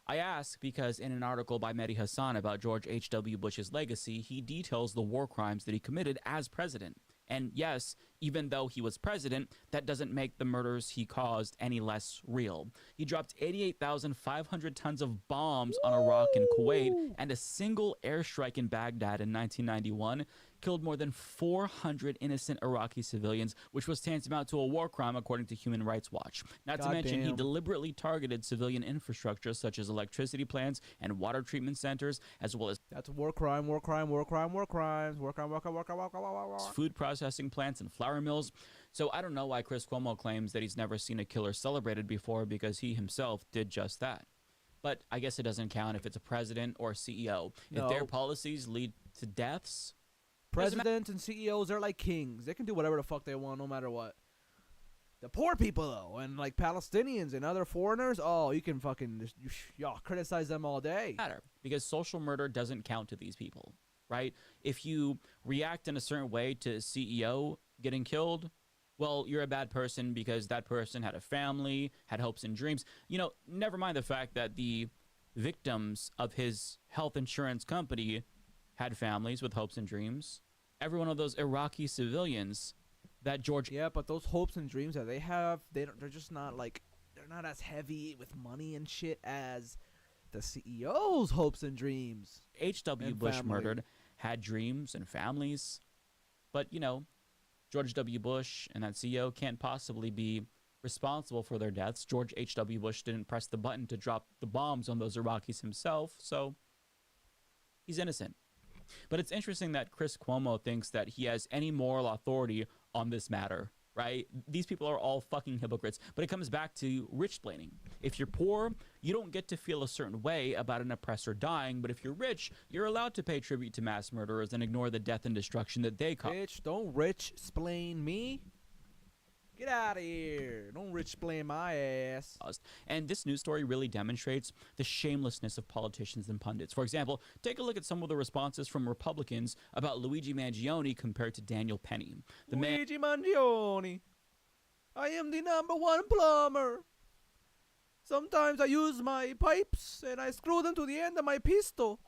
Speaker 8: I ask because in an article by Mehdi Hassan about George H.W. Bush's legacy, he details the war crimes that he committed as president. And yes, even though he was president, that doesn't make the murders he caused any less real. He dropped 88,500 tons of bombs on Iraq and Kuwait, and a single airstrike in Baghdad in 1991 killed more than 400 innocent Iraqi civilians, which was tantamount to a war crime according to Human Rights Watch. Not to mention, he deliberately targeted civilian infrastructure such as electricity plants and water treatment centers, as well as
Speaker 4: That's a war crime, war crime, war crime, war crimes, war crime, war crime, war crime, war crime, war crime.
Speaker 8: food processing plants and flour mills. So I don't know why Chris Cuomo claims that he's never seen a killer celebrated before, because he himself did just that. But I guess it doesn't count if it's a president or CEO.
Speaker 4: No.
Speaker 8: If their policies lead to deaths,
Speaker 4: Presidents and CEOs, they're like kings. They can do whatever the fuck they want, no matter what. The poor people, though, and like Palestinians and other foreigners, oh, you can fucking y'all criticize them all day.
Speaker 8: Matter, because social murder doesn't count to these people, right? If you react in a certain way to a CEO getting killed, well, you're a bad person because that person had a family, had hopes and dreams. You know, never mind the fact that the victims of his health insurance company had families with hopes and dreams. Every one of those Iraqi civilians that George...
Speaker 4: Yeah, but those hopes and dreams that they have, they're just not like, they're not as heavy with money and shit as the CEO's hopes and dreams.
Speaker 8: H.W. Bush murdered had dreams and families. But, you know, George W. Bush and that CEO can't possibly be responsible for their deaths. George H.W. Bush didn't press the button to drop the bombs on those Iraqis himself, so he's innocent. But it's interesting that Chris Cuomo thinks that he has any moral authority on this matter, right? These people are all fucking hypocrites. But it comes back to rich-splaining. If you're poor, you don't get to feel a certain way about an oppressor dying. But if you're rich, you're allowed to pay tribute to mass murderers and ignore the death and destruction that they cause.
Speaker 4: Bitch, don't rich-splain me. Get out of here. Don't rich blame my ass.
Speaker 8: And this news story really demonstrates the shamelessness of politicians and pundits. For example, take a look at some of the responses from Republicans about Luigi Mangione compared to Daniel Penny.
Speaker 4: Luigi Mangione. I am the #1 plumber. Sometimes I use my pipes and I screw them to the end of my pistol.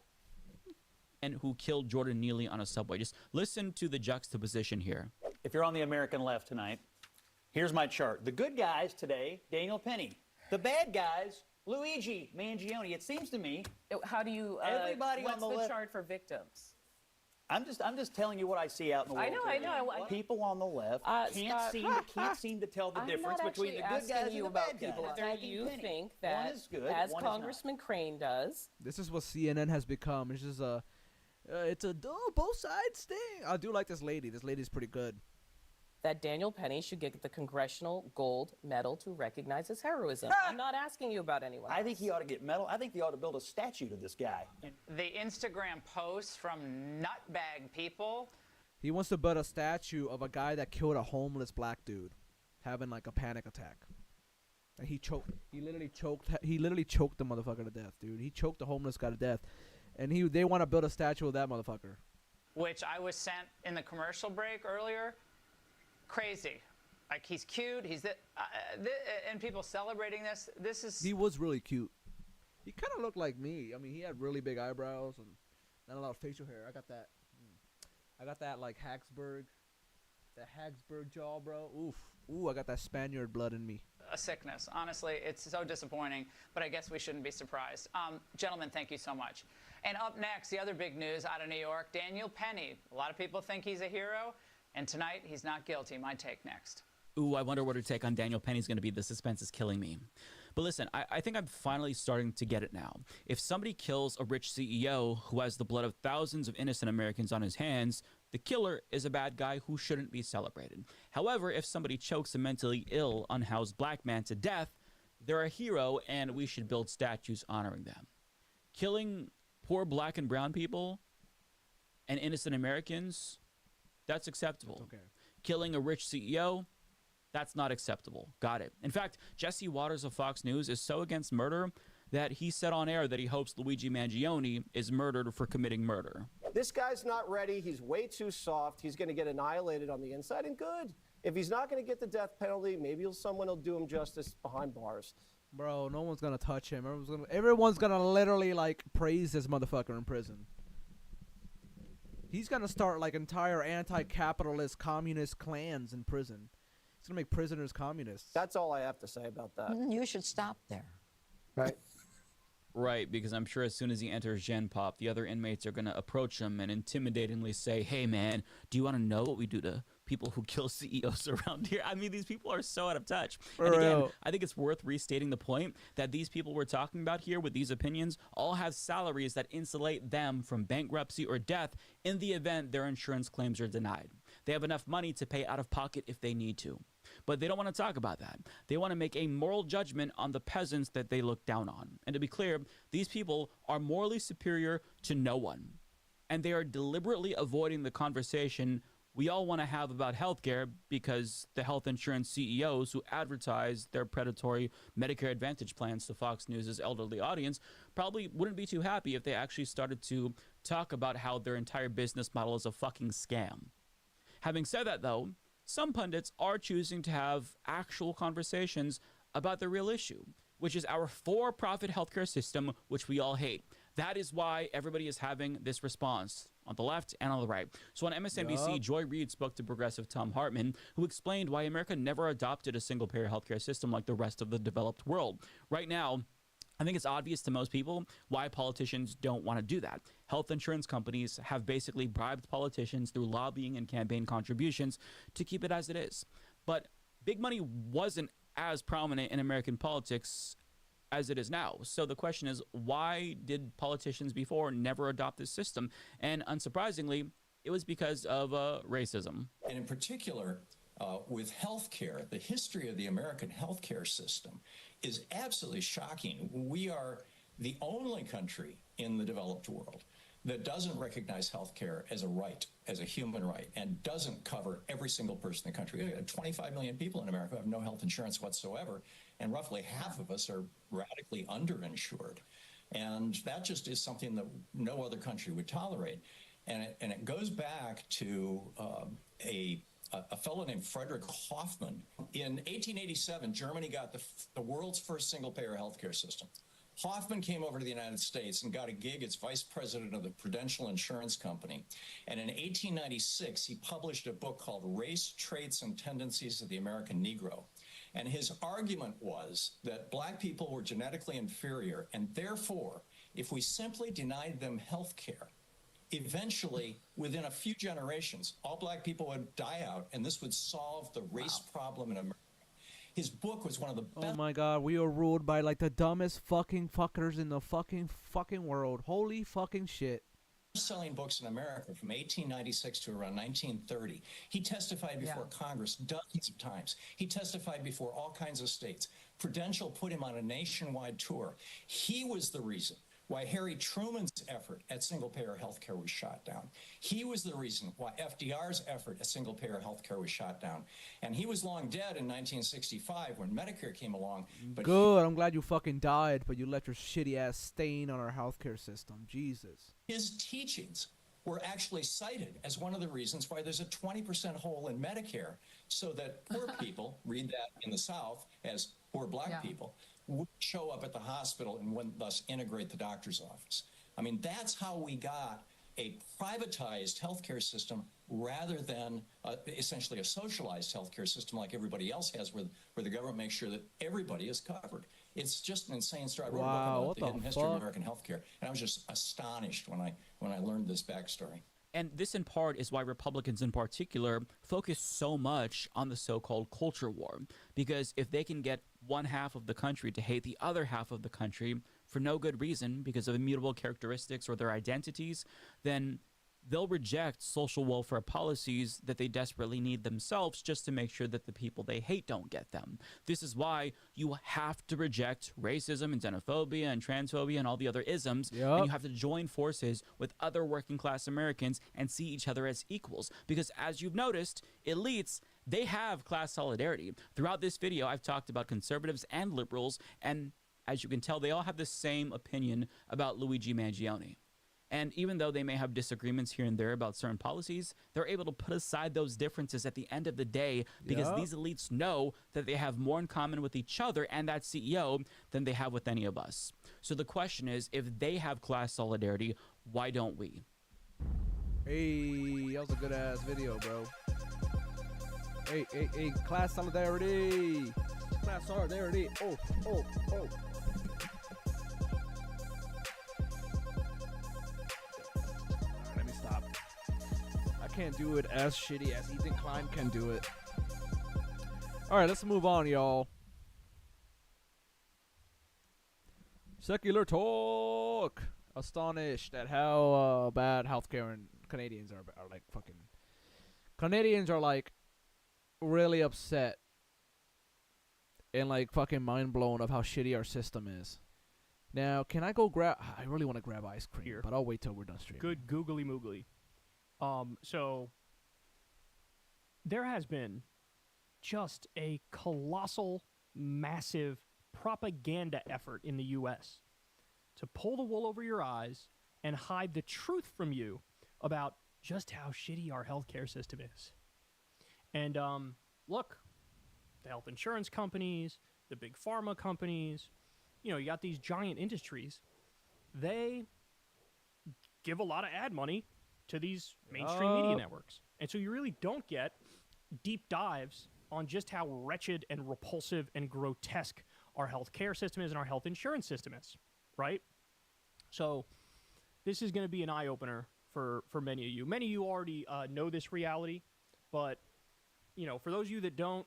Speaker 8: And who killed Jordan Neely on a subway. Just listen to the juxtaposition here.
Speaker 17: If you're on the American left tonight, here's my chart. The good guys today, Daniel Penny. The bad guys, Luigi Mangione. It seems to me.
Speaker 18: How do you?
Speaker 17: Everybody
Speaker 18: what's
Speaker 17: on the
Speaker 18: the
Speaker 17: left.
Speaker 18: chart for victims?
Speaker 17: I'm just telling you what I see out in the world.
Speaker 18: I know.
Speaker 17: People on the left can't seem to tell the difference between the good guys and the bad guys.
Speaker 18: Whether you think that,
Speaker 17: one is good,
Speaker 18: as
Speaker 17: one is not.
Speaker 18: Congressman Crane does.
Speaker 4: This is what CNN has become. It's just it's a both sides thing. I do like this lady. This lady's pretty good.
Speaker 18: That Daniel Penny should get the Congressional Gold Medal to recognize his heroism. I'm not asking you about anyone else.
Speaker 17: I think he ought to get medal. I think they ought to build a statue to this guy.
Speaker 19: The Instagram posts from nutbag people.
Speaker 4: He wants to build a statue of a guy that killed a homeless black dude, having like a panic attack. And he literally choked the motherfucker to death, dude. He choked the homeless guy to death, and they want to build a statue of that motherfucker.
Speaker 19: Which I was sent in the commercial break earlier. Crazy. Like, he's cute. He's and people celebrating this. This is.
Speaker 4: He was really cute. He kind of looked like me. I mean, he had really big eyebrows and not a lot of facial hair. I got that. I got that like Habsburg jaw, bro. Oof. Ooh, I got that Spaniard blood in me.
Speaker 19: A sickness. Honestly, it's so disappointing, but I guess we shouldn't be surprised. Gentlemen, thank you so much. And up next, the other big news out of New York, Daniel Penny. A lot of people think he's a hero, and tonight he's not guilty. My take next.
Speaker 8: Ooh, I wonder what her take on Daniel Penny's going to be. The suspense is killing me. But listen, I think I'm finally starting to get it now. If somebody kills a rich CEO who has the blood of thousands of innocent Americans on his hands, the killer is a bad guy who shouldn't be celebrated. However, if somebody chokes a mentally ill, unhoused black man to death, they're a hero and we should build statues honoring them. Killing poor black and brown people and innocent Americans, that's acceptable.
Speaker 4: Okay.
Speaker 8: Killing a rich CEO, that's not acceptable. Got it. In fact, Jesse Waters of Fox News is so against murder that he said on air that he hopes Luigi Mangione is murdered for committing murder.
Speaker 20: This guy's not ready. He's way too soft. He's going to get annihilated on the inside, and good. If he's not going to get the death penalty, maybe someone will do him justice behind bars.
Speaker 4: Bro, no one's going to touch him. Everyone's going to literally, like, praise this motherfucker in prison. He's going to start, like, entire anti-capitalist communist clans in prison. He's going to make prisoners communists.
Speaker 20: That's all I have to say about that.
Speaker 21: You should stop there.
Speaker 20: Right.
Speaker 8: Right, because I'm sure as soon as he enters Gen Pop, the other inmates are going to approach him and intimidatingly say, hey, man, do you want to know what we do to people who kill CEOs around here? I mean, these people are so out of touch. And again, I think it's worth restating the point that these people we're talking about here with these opinions all have salaries that insulate them from bankruptcy or death in the event their insurance claims are denied. They have enough money to pay out of pocket if they need to. But they don't want to talk about that. They want to make a moral judgment on the peasants that they look down on. And to be clear, these people are morally superior to no one. And they are deliberately avoiding the conversation we all want to have about healthcare because the health insurance CEOs who advertise their predatory Medicare Advantage plans to Fox News' elderly audience probably wouldn't be too happy if they actually started to talk about how their entire business model is a fucking scam. Having said that, though, some pundits are choosing to have actual conversations about the real issue, which is our for-profit healthcare system, which we all hate. That is why everybody is having this response on the left and on the right. So on MSNBC, Joy Reid spoke to progressive Tom Hartman, who explained why America never adopted a single-payer healthcare system like the rest of the developed world. Right now, I think it's obvious to most people why politicians don't want to do that. Health insurance companies have basically bribed politicians through lobbying and campaign contributions to keep it as it is. But big money wasn't as prominent in American politics as it is now. So the question is, why did politicians before never adopt this system? And unsurprisingly, it was because of racism.
Speaker 22: And in particular, with healthcare, the history of the American healthcare system is absolutely shocking. We are the only country in the developed world that doesn't recognize health care as a right, as a human right, and doesn't cover every single person in the country. 25 million people in America have no health insurance whatsoever, and roughly half of us are radically underinsured. And that just is something that no other country would tolerate. And it goes back to a fellow named Frederick Hoffman. In 1887, Germany got the world's first single-payer healthcare system. Hoffman came over to the United States and got a gig as vice president of the Prudential Insurance Company. And in 1896, he published a book called Race, Traits, and Tendencies of the American Negro. And his argument was that black people were genetically inferior, and therefore, if we simply denied them health care, eventually, within a few generations, all black people would die out, and this would solve the race problem in America. His book was one of the best.
Speaker 4: Oh my God, we are ruled by like the dumbest fucking fuckers in the fucking world. Holy fucking shit.
Speaker 22: Selling books in America from 1896 to around 1930. He testified before Congress dozens of times. He testified before all kinds of states. Prudential put him on a nationwide tour. He was the reason why Harry Truman's effort at single-payer healthcare was shot down. He was the reason why FDR's effort at single-payer healthcare was shot down. And he was long dead in 1965 when Medicare came along. But
Speaker 4: good, I'm glad you fucking died, but you left your shitty ass stain on our healthcare system. Jesus.
Speaker 22: His teachings were actually cited as one of the reasons why there's a 20% hole in Medicare, so that poor people, read that in the South as poor black people, would show up at the hospital and would thus integrate the doctor's office. I mean, that's how we got a privatized healthcare system rather than essentially a socialized healthcare system like everybody else has, where the government makes sure that everybody is covered. It's just an insane story. I wrote a book about the hidden history of American healthcare, and I was just astonished when I learned this backstory.
Speaker 8: And this, in part, is why Republicans in particular focus so much on the so-called culture war. Because if they can get one half of the country to hate the other half of the country for no good reason, because of immutable characteristics or their identities, then they'll reject social welfare policies that they desperately need themselves just to make sure that the people they hate don't get them. This is why you have to reject racism and xenophobia and transphobia and all the other isms, and you have to join forces with other working class Americans and see each other as equals. Because as you've noticed, elites, they have class solidarity. Throughout this video, I've talked about conservatives and liberals, and as you can tell, they all have the same opinion about Luigi Mangione. And even though they may have disagreements here and there about certain policies, they're able to put aside those differences at the end of the day because these elites know that they have more in common with each other and that CEO than they have with any of us. So the question is, if they have class solidarity, why don't we?
Speaker 4: Hey, that was a good ass video, bro. Hey, class solidarity. Class solidarity. Oh. Can't do it as shitty as Ethan Klein can do it. Alright, let's move on, y'all. Secular talk. Astonished at how bad healthcare and Canadians are like fucking. Canadians are like really upset and like fucking mind blown of how shitty our system is. Now, can I go grab? I really want to grab ice cream, but I'll wait till we're done streaming.
Speaker 1: Good googly moogly. So there has been just a colossal, massive propaganda effort in the U.S. to pull the wool over your eyes and hide the truth from you about just how shitty our healthcare system is. And look, the health insurance companies, the big pharma companies, you got these giant industries. They give a lot of ad money to these mainstream media networks. And so you really don't get deep dives on just how wretched and repulsive and grotesque our healthcare system is and our health insurance system is, right? So this is going to be an eye-opener for many of you. Many of you already know this reality, but, for those of you that don't,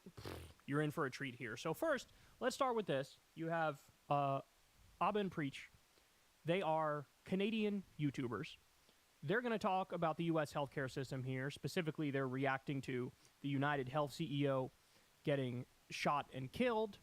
Speaker 1: you're in for a treat here. So first, let's start with this. You have Abba and Preach. They are Canadian YouTubers. They're going to talk about the U.S. healthcare system here. Specifically, they're reacting to the United Health CEO getting shot and killed.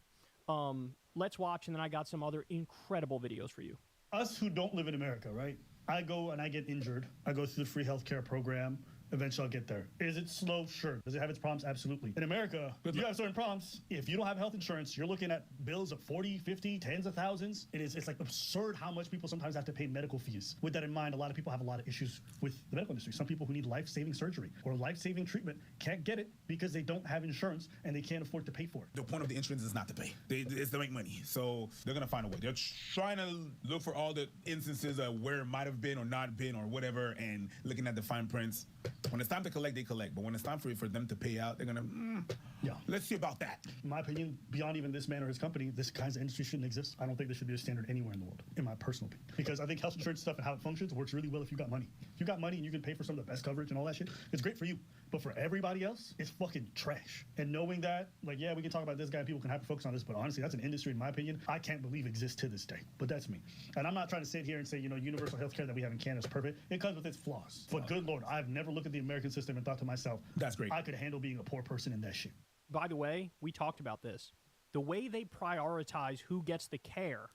Speaker 1: Let's watch, and then I got some other incredible videos for you.
Speaker 21: Us who don't live in America, right?
Speaker 2: I go and I get injured. I go through the free healthcare program. Eventually I'll get there. Is it slow? Sure. Does it have its problems? Absolutely. In America, you have certain problems. If you don't have health insurance, you're looking at bills of 40, 50, tens of thousands. It's like absurd how much people sometimes have to pay medical fees. With that in mind, a lot of people have a lot of issues with the medical industry. Some people who need life-saving surgery or life-saving treatment can't get it because they don't have insurance and they can't afford to pay for it.
Speaker 21: The point of the insurance is not to pay. It's to make money. So they're going to find a way. They're trying to look for all the instances of where it might have been or not been or whatever and looking at the fine prints. When it's time to collect, they collect. But when it's time for them to pay out, they're going to, let's see about that.
Speaker 2: In my opinion, beyond even this man or his company, this kinds of industry shouldn't exist. I don't think there should be a standard anywhere in the world, in my personal opinion. Because I think health insurance stuff and how it functions works really well if you got money. If you got money and you can pay for some of the best coverage and all that shit, it's great for you. But for everybody else, it's fucking trash. And knowing that, like, yeah, we can talk about this guy, people can have to focus on this, but honestly, that's an industry, in my opinion, I can't believe exists to this day. But that's me. And I'm not trying to sit here and say, universal health care that we have in Canada is perfect. It comes with its flaws. But good Lord, I've never looked at the American system and thought to myself,
Speaker 21: that's great.
Speaker 2: I could handle being a poor person in that shit.
Speaker 1: By the way, we talked about this. The way they prioritize who gets the care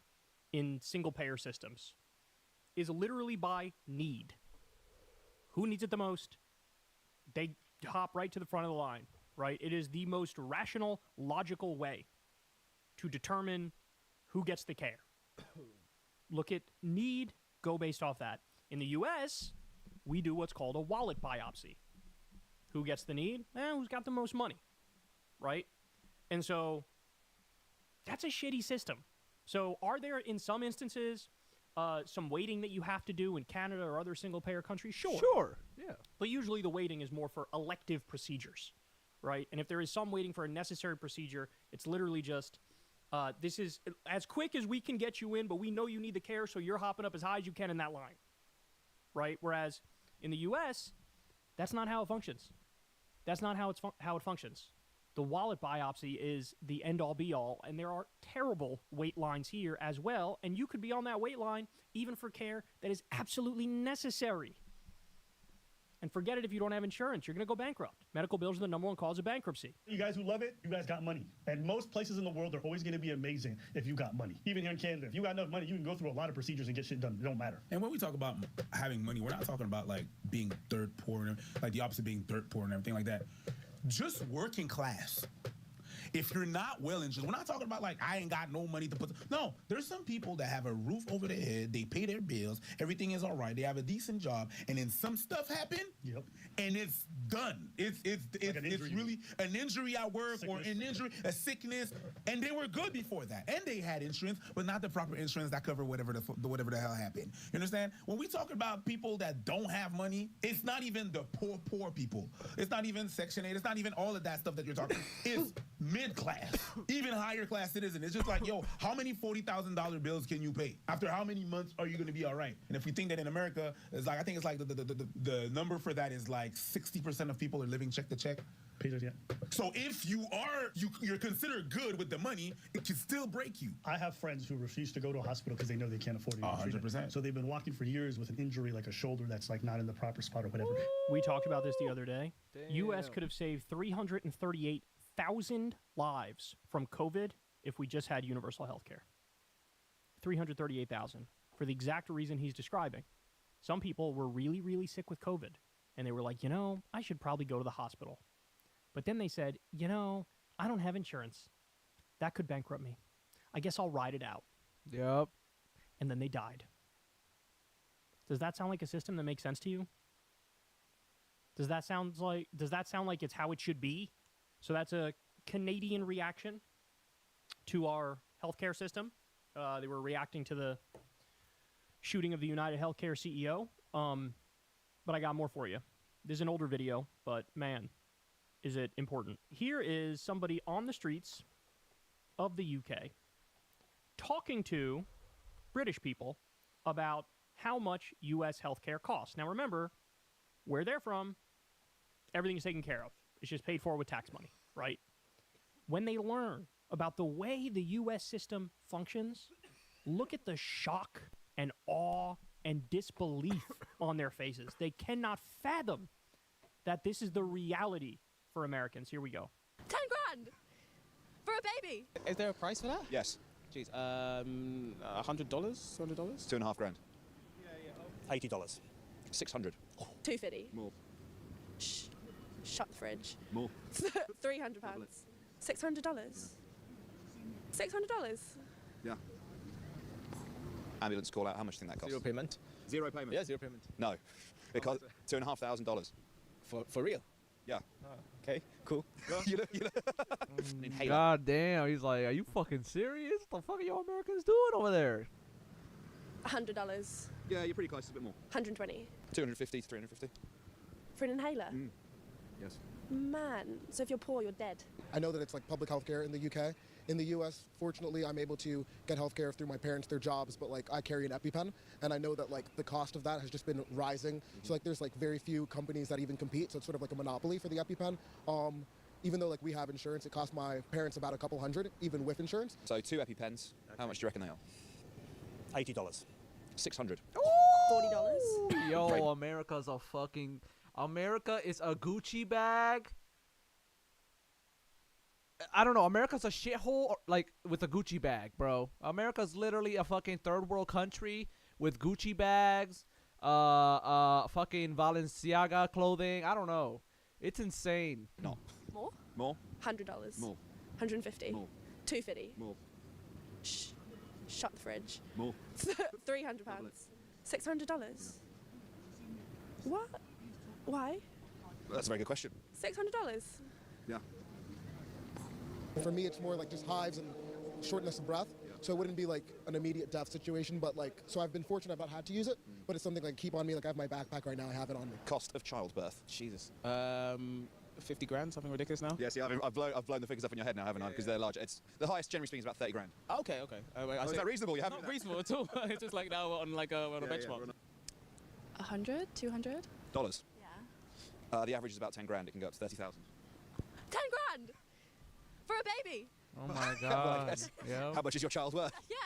Speaker 1: in single-payer systems is literally by need. Who needs it the most? They hop right to the front of the line, right? It is the most rational, logical way to determine who gets the care. Look at need, go based off that. In the U.S., we do what's called a wallet biopsy. Who gets the need? Who's got the most money, right? And so that's a shitty system. So are there, in some instances, some waiting that you have to do in Canada or other single-payer countries? Sure.
Speaker 4: Yeah.
Speaker 1: But usually the waiting is more for elective procedures, right? And if there is some waiting for a necessary procedure, it's literally just, this is as quick as we can get you in, but we know you need the care, so you're hopping up as high as you can in that line, right? Whereas in the U.S., that's not how it functions. That's not how it functions. The wallet biopsy is the end-all be-all, and there are terrible wait lines here as well, and you could be on that wait line even for care that is absolutely necessary. And forget it if you don't have insurance. You're going to go bankrupt. Medical bills are the number one cause of bankruptcy.
Speaker 2: You guys who love it, you guys got money. And most places in the world are always going to be amazing if you got money. Even here in Canada, if you got enough money, you can go through a lot of procedures and get shit done. It don't matter.
Speaker 21: And when we talk about having money, we're not talking about like being dirt poor, like the opposite being dirt poor and everything like that. Just working class. If you're not well insured, we're not talking about like I ain't got no money to put. No, there's some people that have a roof over their head. They pay their bills. Everything is all right. They have a decent job, and then some stuff happen.
Speaker 2: Yep.
Speaker 21: And it's done. It's really an injury at work or an injury, a sickness, and they were good before that, and they had insurance, but not the proper insurance that covered whatever the hell happened. You understand? When we talk about people that don't have money, it's not even the poor people. It's not even Section 8. It's not even all of that stuff that you're talking. It's mid-class, even higher class citizen. It's just like, yo, how many $40,000 bills can you pay? After how many months are you going to be all right? And if we think that in America, it's like, I think it's like the number for that is like 60% of people are living check to check. So if you're considered good with the money, it can still break you.
Speaker 2: I have friends who refuse to go to a hospital because they know they can't afford it.
Speaker 21: 100%.
Speaker 2: So they've been walking for years with an injury like a shoulder that's like not in the proper spot or whatever.
Speaker 1: We talked about this the other day.
Speaker 4: Damn.
Speaker 1: U.S. could have saved 338,000 lives from COVID if we just had universal health care. 338,000 for the exact reason he's describing. Some people were really, really sick with COVID, and they were like, I should probably go to the hospital. But then they said, I don't have insurance. That could bankrupt me. I guess I'll ride it out.
Speaker 4: Yep.
Speaker 1: And then they died. Does that sound like a system that makes sense to you? Does that sound like it's how it should be? So that's a Canadian reaction to our healthcare system. They were reacting to the shooting of the United Healthcare CEO. But I got more for you. This is an older video, but man, is it important. Here is somebody on the streets of the UK talking to British people about how much U.S. healthcare costs. Now remember, where they're from, everything is taken care of. It's just paid for with tax money, right? When they learn about the way the U.S. system functions, look at the shock and awe and disbelief on their faces. They cannot fathom that this is the reality for Americans. Here we go.
Speaker 23: 10 grand for a baby.
Speaker 24: Is there a price for that?
Speaker 25: Yes.
Speaker 24: Jeez, $100? $200?
Speaker 25: $2.5 grand.
Speaker 5: $80.
Speaker 6: 600.
Speaker 23: 250.
Speaker 6: More.
Speaker 23: Shut the fridge.
Speaker 6: More.
Speaker 23: £300. $600. $600.
Speaker 6: Yeah. Ambulance call out. How much do you think that costs?
Speaker 5: Zero payment.
Speaker 6: Zero payment?
Speaker 5: Yeah, zero payment.
Speaker 6: No. It costs $2,500.
Speaker 5: For real?
Speaker 6: Yeah.
Speaker 5: Okay, cool.
Speaker 6: you look. Inhaler.
Speaker 4: God damn. He's like, are you fucking serious? What the fuck are y'all Americans doing over there?
Speaker 23: $100.
Speaker 6: Yeah, you're pretty close. It's a bit more.
Speaker 23: 120.
Speaker 6: 250 to 350.
Speaker 23: For an inhaler?
Speaker 6: Yes.
Speaker 23: Man, so if you're poor, you're dead.
Speaker 7: I know that it's like public healthcare in the UK. In the US, fortunately, I'm able to get healthcare through my parents, their jobs, but like I carry an EpiPen, and I know that like the cost of that has just been rising. So like there's like very few companies that even compete, so it's sort of like a monopoly for the EpiPen. Even though like we have insurance, it costs my parents about a couple hundred, even with insurance.
Speaker 6: So 2 EpiPens. How much do you reckon they are?
Speaker 5: $80.
Speaker 6: 600.
Speaker 23: $40.
Speaker 4: Yo, America is a Gucci bag. I don't know. America's a shithole, like, with a Gucci bag, bro. America's literally a fucking third world country with Gucci bags, fucking Balenciaga clothing. I don't know. It's insane.
Speaker 6: No.
Speaker 23: More?
Speaker 6: More?
Speaker 23: $100.
Speaker 6: More.
Speaker 23: 150.
Speaker 6: More.
Speaker 23: 250.
Speaker 6: More.
Speaker 23: Shut the fridge.
Speaker 6: More.
Speaker 23: £300. $600. What? Why?
Speaker 6: That's a very good question.
Speaker 23: $600.
Speaker 6: Yeah.
Speaker 7: For me, it's more like just hives and shortness of breath. So it wouldn't be like an immediate death situation, but like, so I've been fortunate I've not had to use it, but it's something like keep on me. Like I have my backpack right now, I have it on me.
Speaker 6: Cost of childbirth.
Speaker 5: Jesus. 50 grand, something ridiculous now?
Speaker 6: Yeah, see, I've blown the figures up in your head now, haven't I? Because they're large. It's the highest, generally speaking, is about 30 grand.
Speaker 5: Okay.
Speaker 6: Is that reasonable? You haven't?
Speaker 5: Not reasonable at all. It's just like now on like on a benchmark.
Speaker 23: 100, 200.
Speaker 6: Dollars.
Speaker 23: Yeah.
Speaker 6: The average is about 10 grand. It can go up to 30,000.
Speaker 23: 10 grand for a baby.
Speaker 4: Oh my god.
Speaker 6: Well, how much is your child worth?
Speaker 23: Yeah.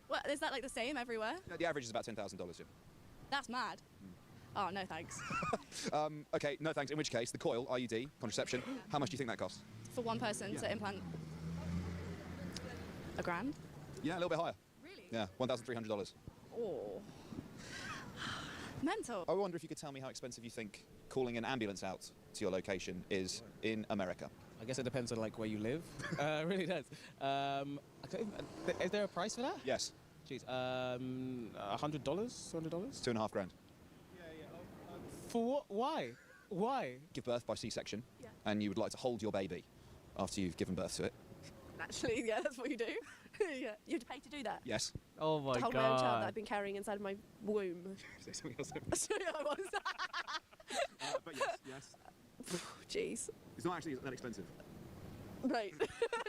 Speaker 23: What is that like the same everywhere?
Speaker 6: No, the average is about $10,000. Yeah.
Speaker 23: That's mad. Oh no, thanks.
Speaker 6: Okay, no thanks. In which case, the coil, IUD, contraception, how much do you think that costs?
Speaker 23: For one person to implant. $1,000?
Speaker 6: Yeah, a little bit higher.
Speaker 23: Really?
Speaker 6: Yeah, $1,300.
Speaker 23: Oh. Mental.
Speaker 6: I wonder if you could tell me how expensive you think calling an ambulance out to your location is in America.
Speaker 5: I guess it depends on like where you live. It really does. Okay. Is there a price for that?
Speaker 6: Yes.
Speaker 5: Jeez. $100? $200?
Speaker 6: $2.5 grand.
Speaker 5: For what? Why? Why?
Speaker 6: Give birth by C-section,
Speaker 23: Yeah.
Speaker 6: and you would like to hold your baby after you've given birth to it.
Speaker 23: Actually, yeah, that's what you do. Yeah, you have to pay to do that.
Speaker 6: Yes.
Speaker 4: Oh my
Speaker 23: to hold
Speaker 4: god.
Speaker 23: my own child that I've been carrying inside of my womb.
Speaker 6: Say something else.
Speaker 23: Sorry, I was.
Speaker 6: But yes.
Speaker 23: Jeez.
Speaker 6: It's not actually that expensive.
Speaker 23: Right.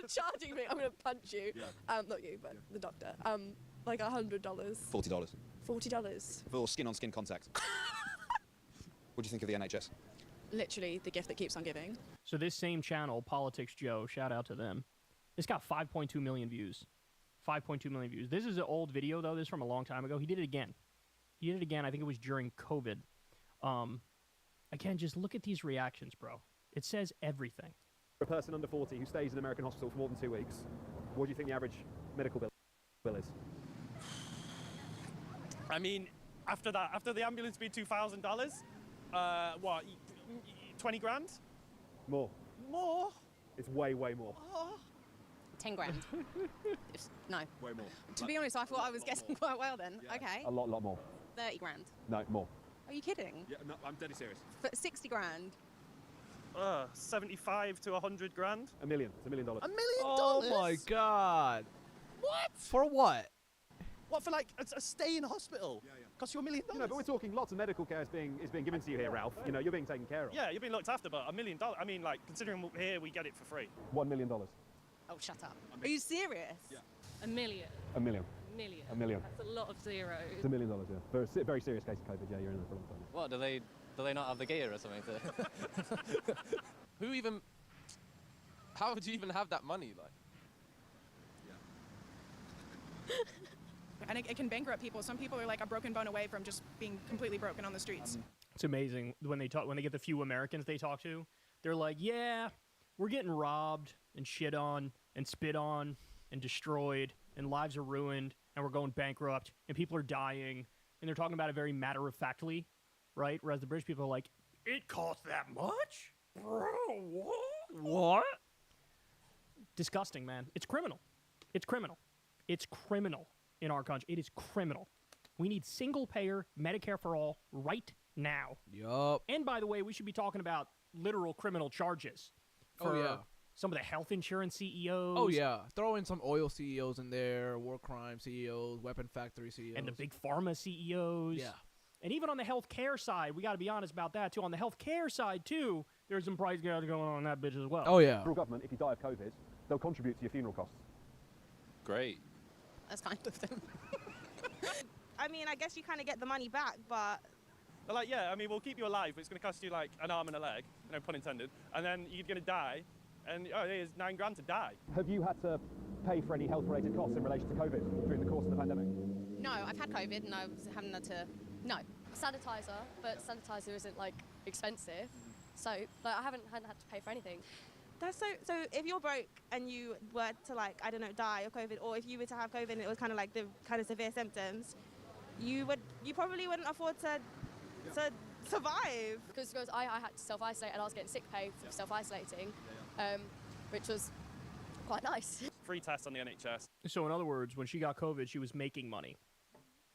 Speaker 23: Charging me, I'm gonna punch you.
Speaker 6: Yeah.
Speaker 23: Not you, but the doctor. Like $100.
Speaker 6: $40.
Speaker 23: $40.
Speaker 6: For skin-on-skin contact. What do you think of the NHS?
Speaker 23: Literally the gift that keeps on giving.
Speaker 1: So this same channel, Politics Joe, shout out to them. It's got 5.2 million views. 5.2 million views. This is an old video, though. This is from a long time ago. He did it again. I think it was during COVID. Again, just look at these reactions, bro. It says everything.
Speaker 24: For a person under 40 who stays in an American hospital for more than 2 weeks, what do you think the average medical bill is?
Speaker 25: I mean, after the ambulance being $2,000, what, 20 grand?
Speaker 24: More.
Speaker 25: More?
Speaker 24: It's way more.
Speaker 26: 10 grand. No.
Speaker 24: Way more.
Speaker 26: To be honest, I thought I was guessing quite well then. Okay.
Speaker 24: A lot more.
Speaker 26: 30 grand.
Speaker 24: No, more.
Speaker 26: Are you kidding?
Speaker 24: Yeah, no, I'm deadly serious.
Speaker 26: For 60 grand.
Speaker 25: 75 to 100 grand.
Speaker 24: $1 million. It's $1 million.
Speaker 26: $1 million?
Speaker 4: Oh my god.
Speaker 25: What?
Speaker 4: For what?
Speaker 25: What, for like a stay in hospital? Yeah. Cost you $1 million?
Speaker 24: You know, but we're talking lots of medical care is being given to you here, Ralph. You know, you're being taken care of.
Speaker 25: Yeah, you're being looked after, but $1 million. I mean, like, considering here we get it for free.
Speaker 24: $1 million.
Speaker 26: Oh, shut up. Are you serious?
Speaker 25: Yeah.
Speaker 26: $1 million.
Speaker 24: $1 million.
Speaker 26: Million.
Speaker 24: $1 million.
Speaker 26: That's a lot of zeros.
Speaker 24: It's $1 million, yeah. For a very serious case of COVID, yeah, you're in there for a long time.
Speaker 27: What, do they not have the gear or something to... Who even... How would you even have that money, like?
Speaker 28: And it can bankrupt people. Some people are like a broken bone away from just being completely broken on the streets.
Speaker 1: It's amazing when they get the few Americans they talk to. They're like, yeah, we're getting robbed and shit on and spit on and destroyed and lives are ruined and we're going bankrupt and people are dying and they're talking about it very matter-of-factly, right? Whereas the British people are like, it costs that much? Bro, what? What? Disgusting, man. It's criminal. It's criminal. It's criminal in our country. It is criminal. We need single-payer Medicare for all right now.
Speaker 4: Yup.
Speaker 1: And by the way, we should be talking about literal criminal charges for some of the health insurance CEOs.
Speaker 4: Oh, yeah. Throw in some oil CEOs in there, war crime CEOs, weapon factory CEOs.
Speaker 1: And the big pharma CEOs.
Speaker 4: Yeah.
Speaker 1: And even on the healthcare side, we got to be honest about that, too. On the healthcare side, too, there's some price gouging going on that bitch as well.
Speaker 4: Oh, yeah.
Speaker 24: Federal government, if you die of COVID, they'll contribute to your funeral costs.
Speaker 6: Great.
Speaker 23: That's kind of them. I mean, I guess you kind of get the money back, but...
Speaker 25: They're like, yeah, I mean, we'll keep you alive, but it's going to cost you like an arm and a leg, no pun intended, and then you're going to die, and here's $9,000 to die.
Speaker 24: Have you had to pay for any health-related costs in relation to COVID during the course of the pandemic?
Speaker 23: No, I've had COVID and I haven't had to... No.
Speaker 26: Sanitizer, but sanitizer isn't like expensive. So like I hadn't had to pay for anything.
Speaker 23: That's so if you're broke and you were to like, I don't know, die of COVID, or if you were to have COVID and it was kind of like the kind of severe symptoms, you probably wouldn't afford to survive.
Speaker 26: Because I had to self-isolate and I was getting sick pay for self-isolating, which was quite nice.
Speaker 25: Free tests on the NHS.
Speaker 1: So in other words, when she got COVID, she was making money.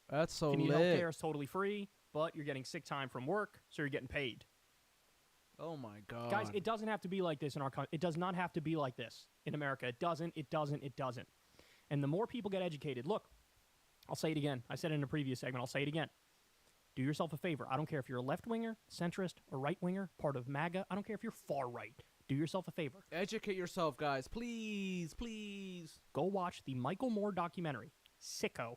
Speaker 4: That's so
Speaker 1: lit.
Speaker 4: lit.
Speaker 1: Healthcare is totally free, but you're getting sick time from work, so you're getting paid.
Speaker 4: Oh, my God.
Speaker 1: Guys, it doesn't have to be like this in our country. It does not have to be like this in America. It doesn't. And the more people get educated, look, I'll say it again. I said it in a previous segment. I'll say it again. Do yourself a favor. I don't care if you're a left-winger, centrist, or right-winger, part of MAGA. I don't care if you're far-right. Do yourself a favor.
Speaker 4: Educate yourself, guys. Please, please.
Speaker 1: Go watch the Michael Moore documentary, Sicko.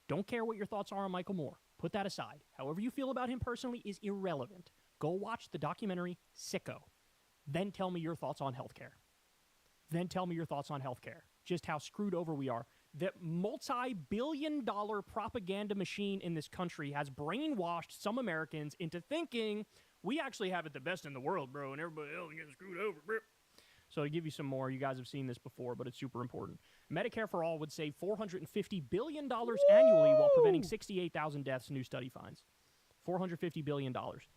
Speaker 1: Don't care what your thoughts are on Michael Moore. Put that aside. However you feel about him personally is irrelevant. Go watch the documentary, Sicko. Then tell me your thoughts on healthcare. Just how screwed over we are. The multi-billion-dollar propaganda machine in this country has brainwashed some Americans into thinking we actually have it the best in the world, bro, and everybody else is getting screwed over, bro. So to give you some more, you guys have seen this before, but it's super important. Medicare for All would save $450 billion annually while preventing 68,000 deaths, new study finds. $450 billion,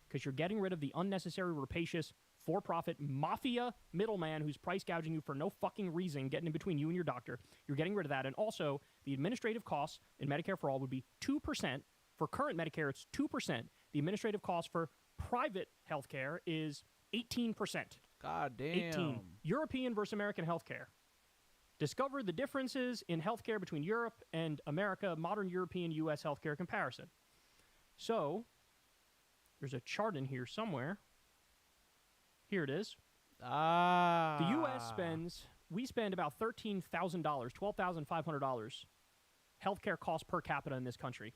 Speaker 1: because you're getting rid of the unnecessary, rapacious, for-profit mafia middleman who's price gouging you for no fucking reason, getting in between you and your doctor. You're getting rid of that. And also, the administrative costs in Medicare for All would be 2%. For current Medicare, it's 2%. The administrative cost for private healthcare is 18%.
Speaker 4: God damn.
Speaker 1: 18. European versus American healthcare. Discover the differences in healthcare between Europe and America, modern European U.S. healthcare comparison. So, there's a chart in here somewhere. Here it is. The U.S. we spend about $13,000, $12,500 healthcare costs per capita in this country.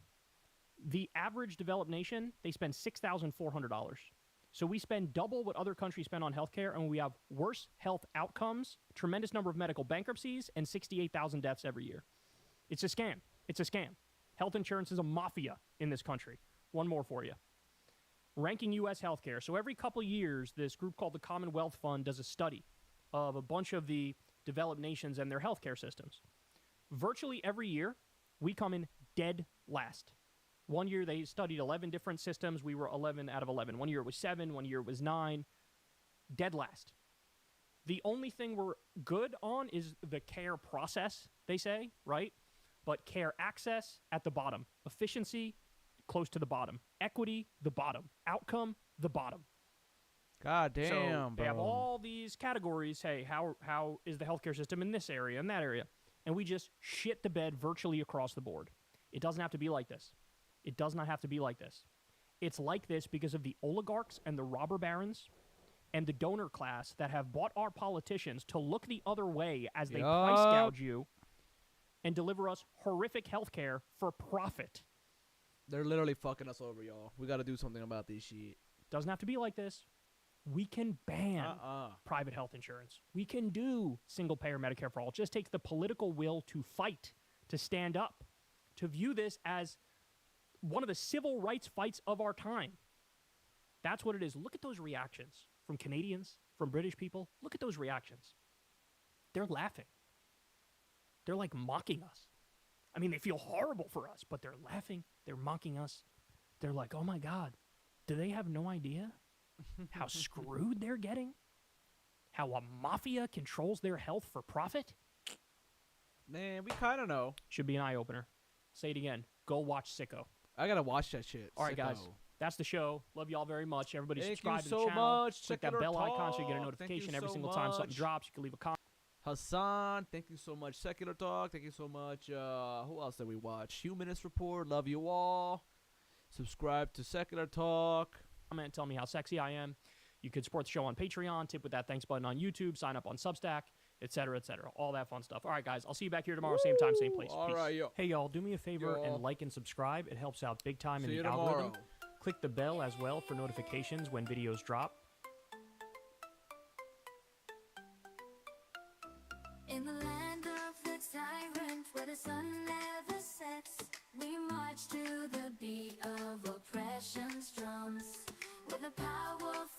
Speaker 1: The average developed nation, they spend $6,400. So we spend double what other countries spend on healthcare, and we have worse health outcomes, tremendous number of medical bankruptcies, and 68,000 deaths every year. It's a scam. It's a scam. Health insurance is a mafia in this country. One more for you. Ranking U.S. healthcare. So every couple years, this group called the Commonwealth Fund does a study of a bunch of the developed nations and their healthcare systems. Virtually every year, we come in dead last. One year, they studied 11 different systems. We were 11 out of 11. One year it was 7. One year it was 9. Dead last. The only thing we're good on is the care process, they say, right? But care access at the bottom. Efficiency, close to the bottom. Equity, the bottom. Outcome, the bottom.
Speaker 4: God damn,
Speaker 1: so they
Speaker 4: bro.
Speaker 1: have all these categories. Hey, how is the healthcare system in this area and that area? And we just shit the bed virtually across the board. It doesn't have to be like this. It does not have to be like this. It's like this because of the oligarchs and the robber barons and the donor class that have bought our politicians to look the other way as they price gouge you and deliver us horrific health care for profit.
Speaker 4: They're literally fucking us over, y'all. We got to do something about this shit.
Speaker 1: Doesn't have to be like this. We can ban private health insurance. We can do single-payer Medicare for all. It just takes the political will to fight, to stand up, to view this as one of the civil rights fights of our time. That's what it is. Look at those reactions from Canadians, from British people. Look at those reactions. They're laughing. They're like mocking us. I mean, they feel horrible for us, but they're laughing. They're mocking us. They're like, oh my God, do they have no idea how screwed they're getting? How a mafia controls their health for profit?
Speaker 4: Man, we kind of know.
Speaker 1: Should be an eye-opener. Say it again. Go watch Sicko.
Speaker 4: I got to watch that shit.
Speaker 1: All right,
Speaker 4: Sicko.
Speaker 1: guys. That's the show. Love y'all very much. Everybody
Speaker 4: Thank
Speaker 1: subscribe
Speaker 4: you
Speaker 1: to
Speaker 4: so
Speaker 1: the channel.
Speaker 4: much.
Speaker 1: Click that
Speaker 4: Secular
Speaker 1: bell icon so you get a
Speaker 4: Talk.
Speaker 1: notification
Speaker 4: Thank you
Speaker 1: every
Speaker 4: so
Speaker 1: single time something
Speaker 4: much.
Speaker 1: drops. You can leave a comment.
Speaker 4: Hassan, thank you so much. Secular Talk, thank you so much. Who else did we watch? Humanist Report, love you all. Subscribe to Secular Talk.
Speaker 1: Comment, tell me how sexy I am. You could support the show on Patreon, tip with that thanks button on YouTube, sign up on Substack, etc., all that fun stuff. All right, guys, I'll see you back here tomorrow, same time, same place.
Speaker 4: All
Speaker 1: Peace.
Speaker 4: right, yo.
Speaker 1: Hey, y'all, do me a favor
Speaker 4: Yo.
Speaker 1: and like and subscribe. It helps out big time in
Speaker 4: See
Speaker 1: the
Speaker 4: you
Speaker 1: algorithm.
Speaker 4: tomorrow.
Speaker 1: Click the bell as well for notifications when videos drop.
Speaker 3: In the land of the tyrant where the sun never sets, we march to the beat of oppression's drums with a powerful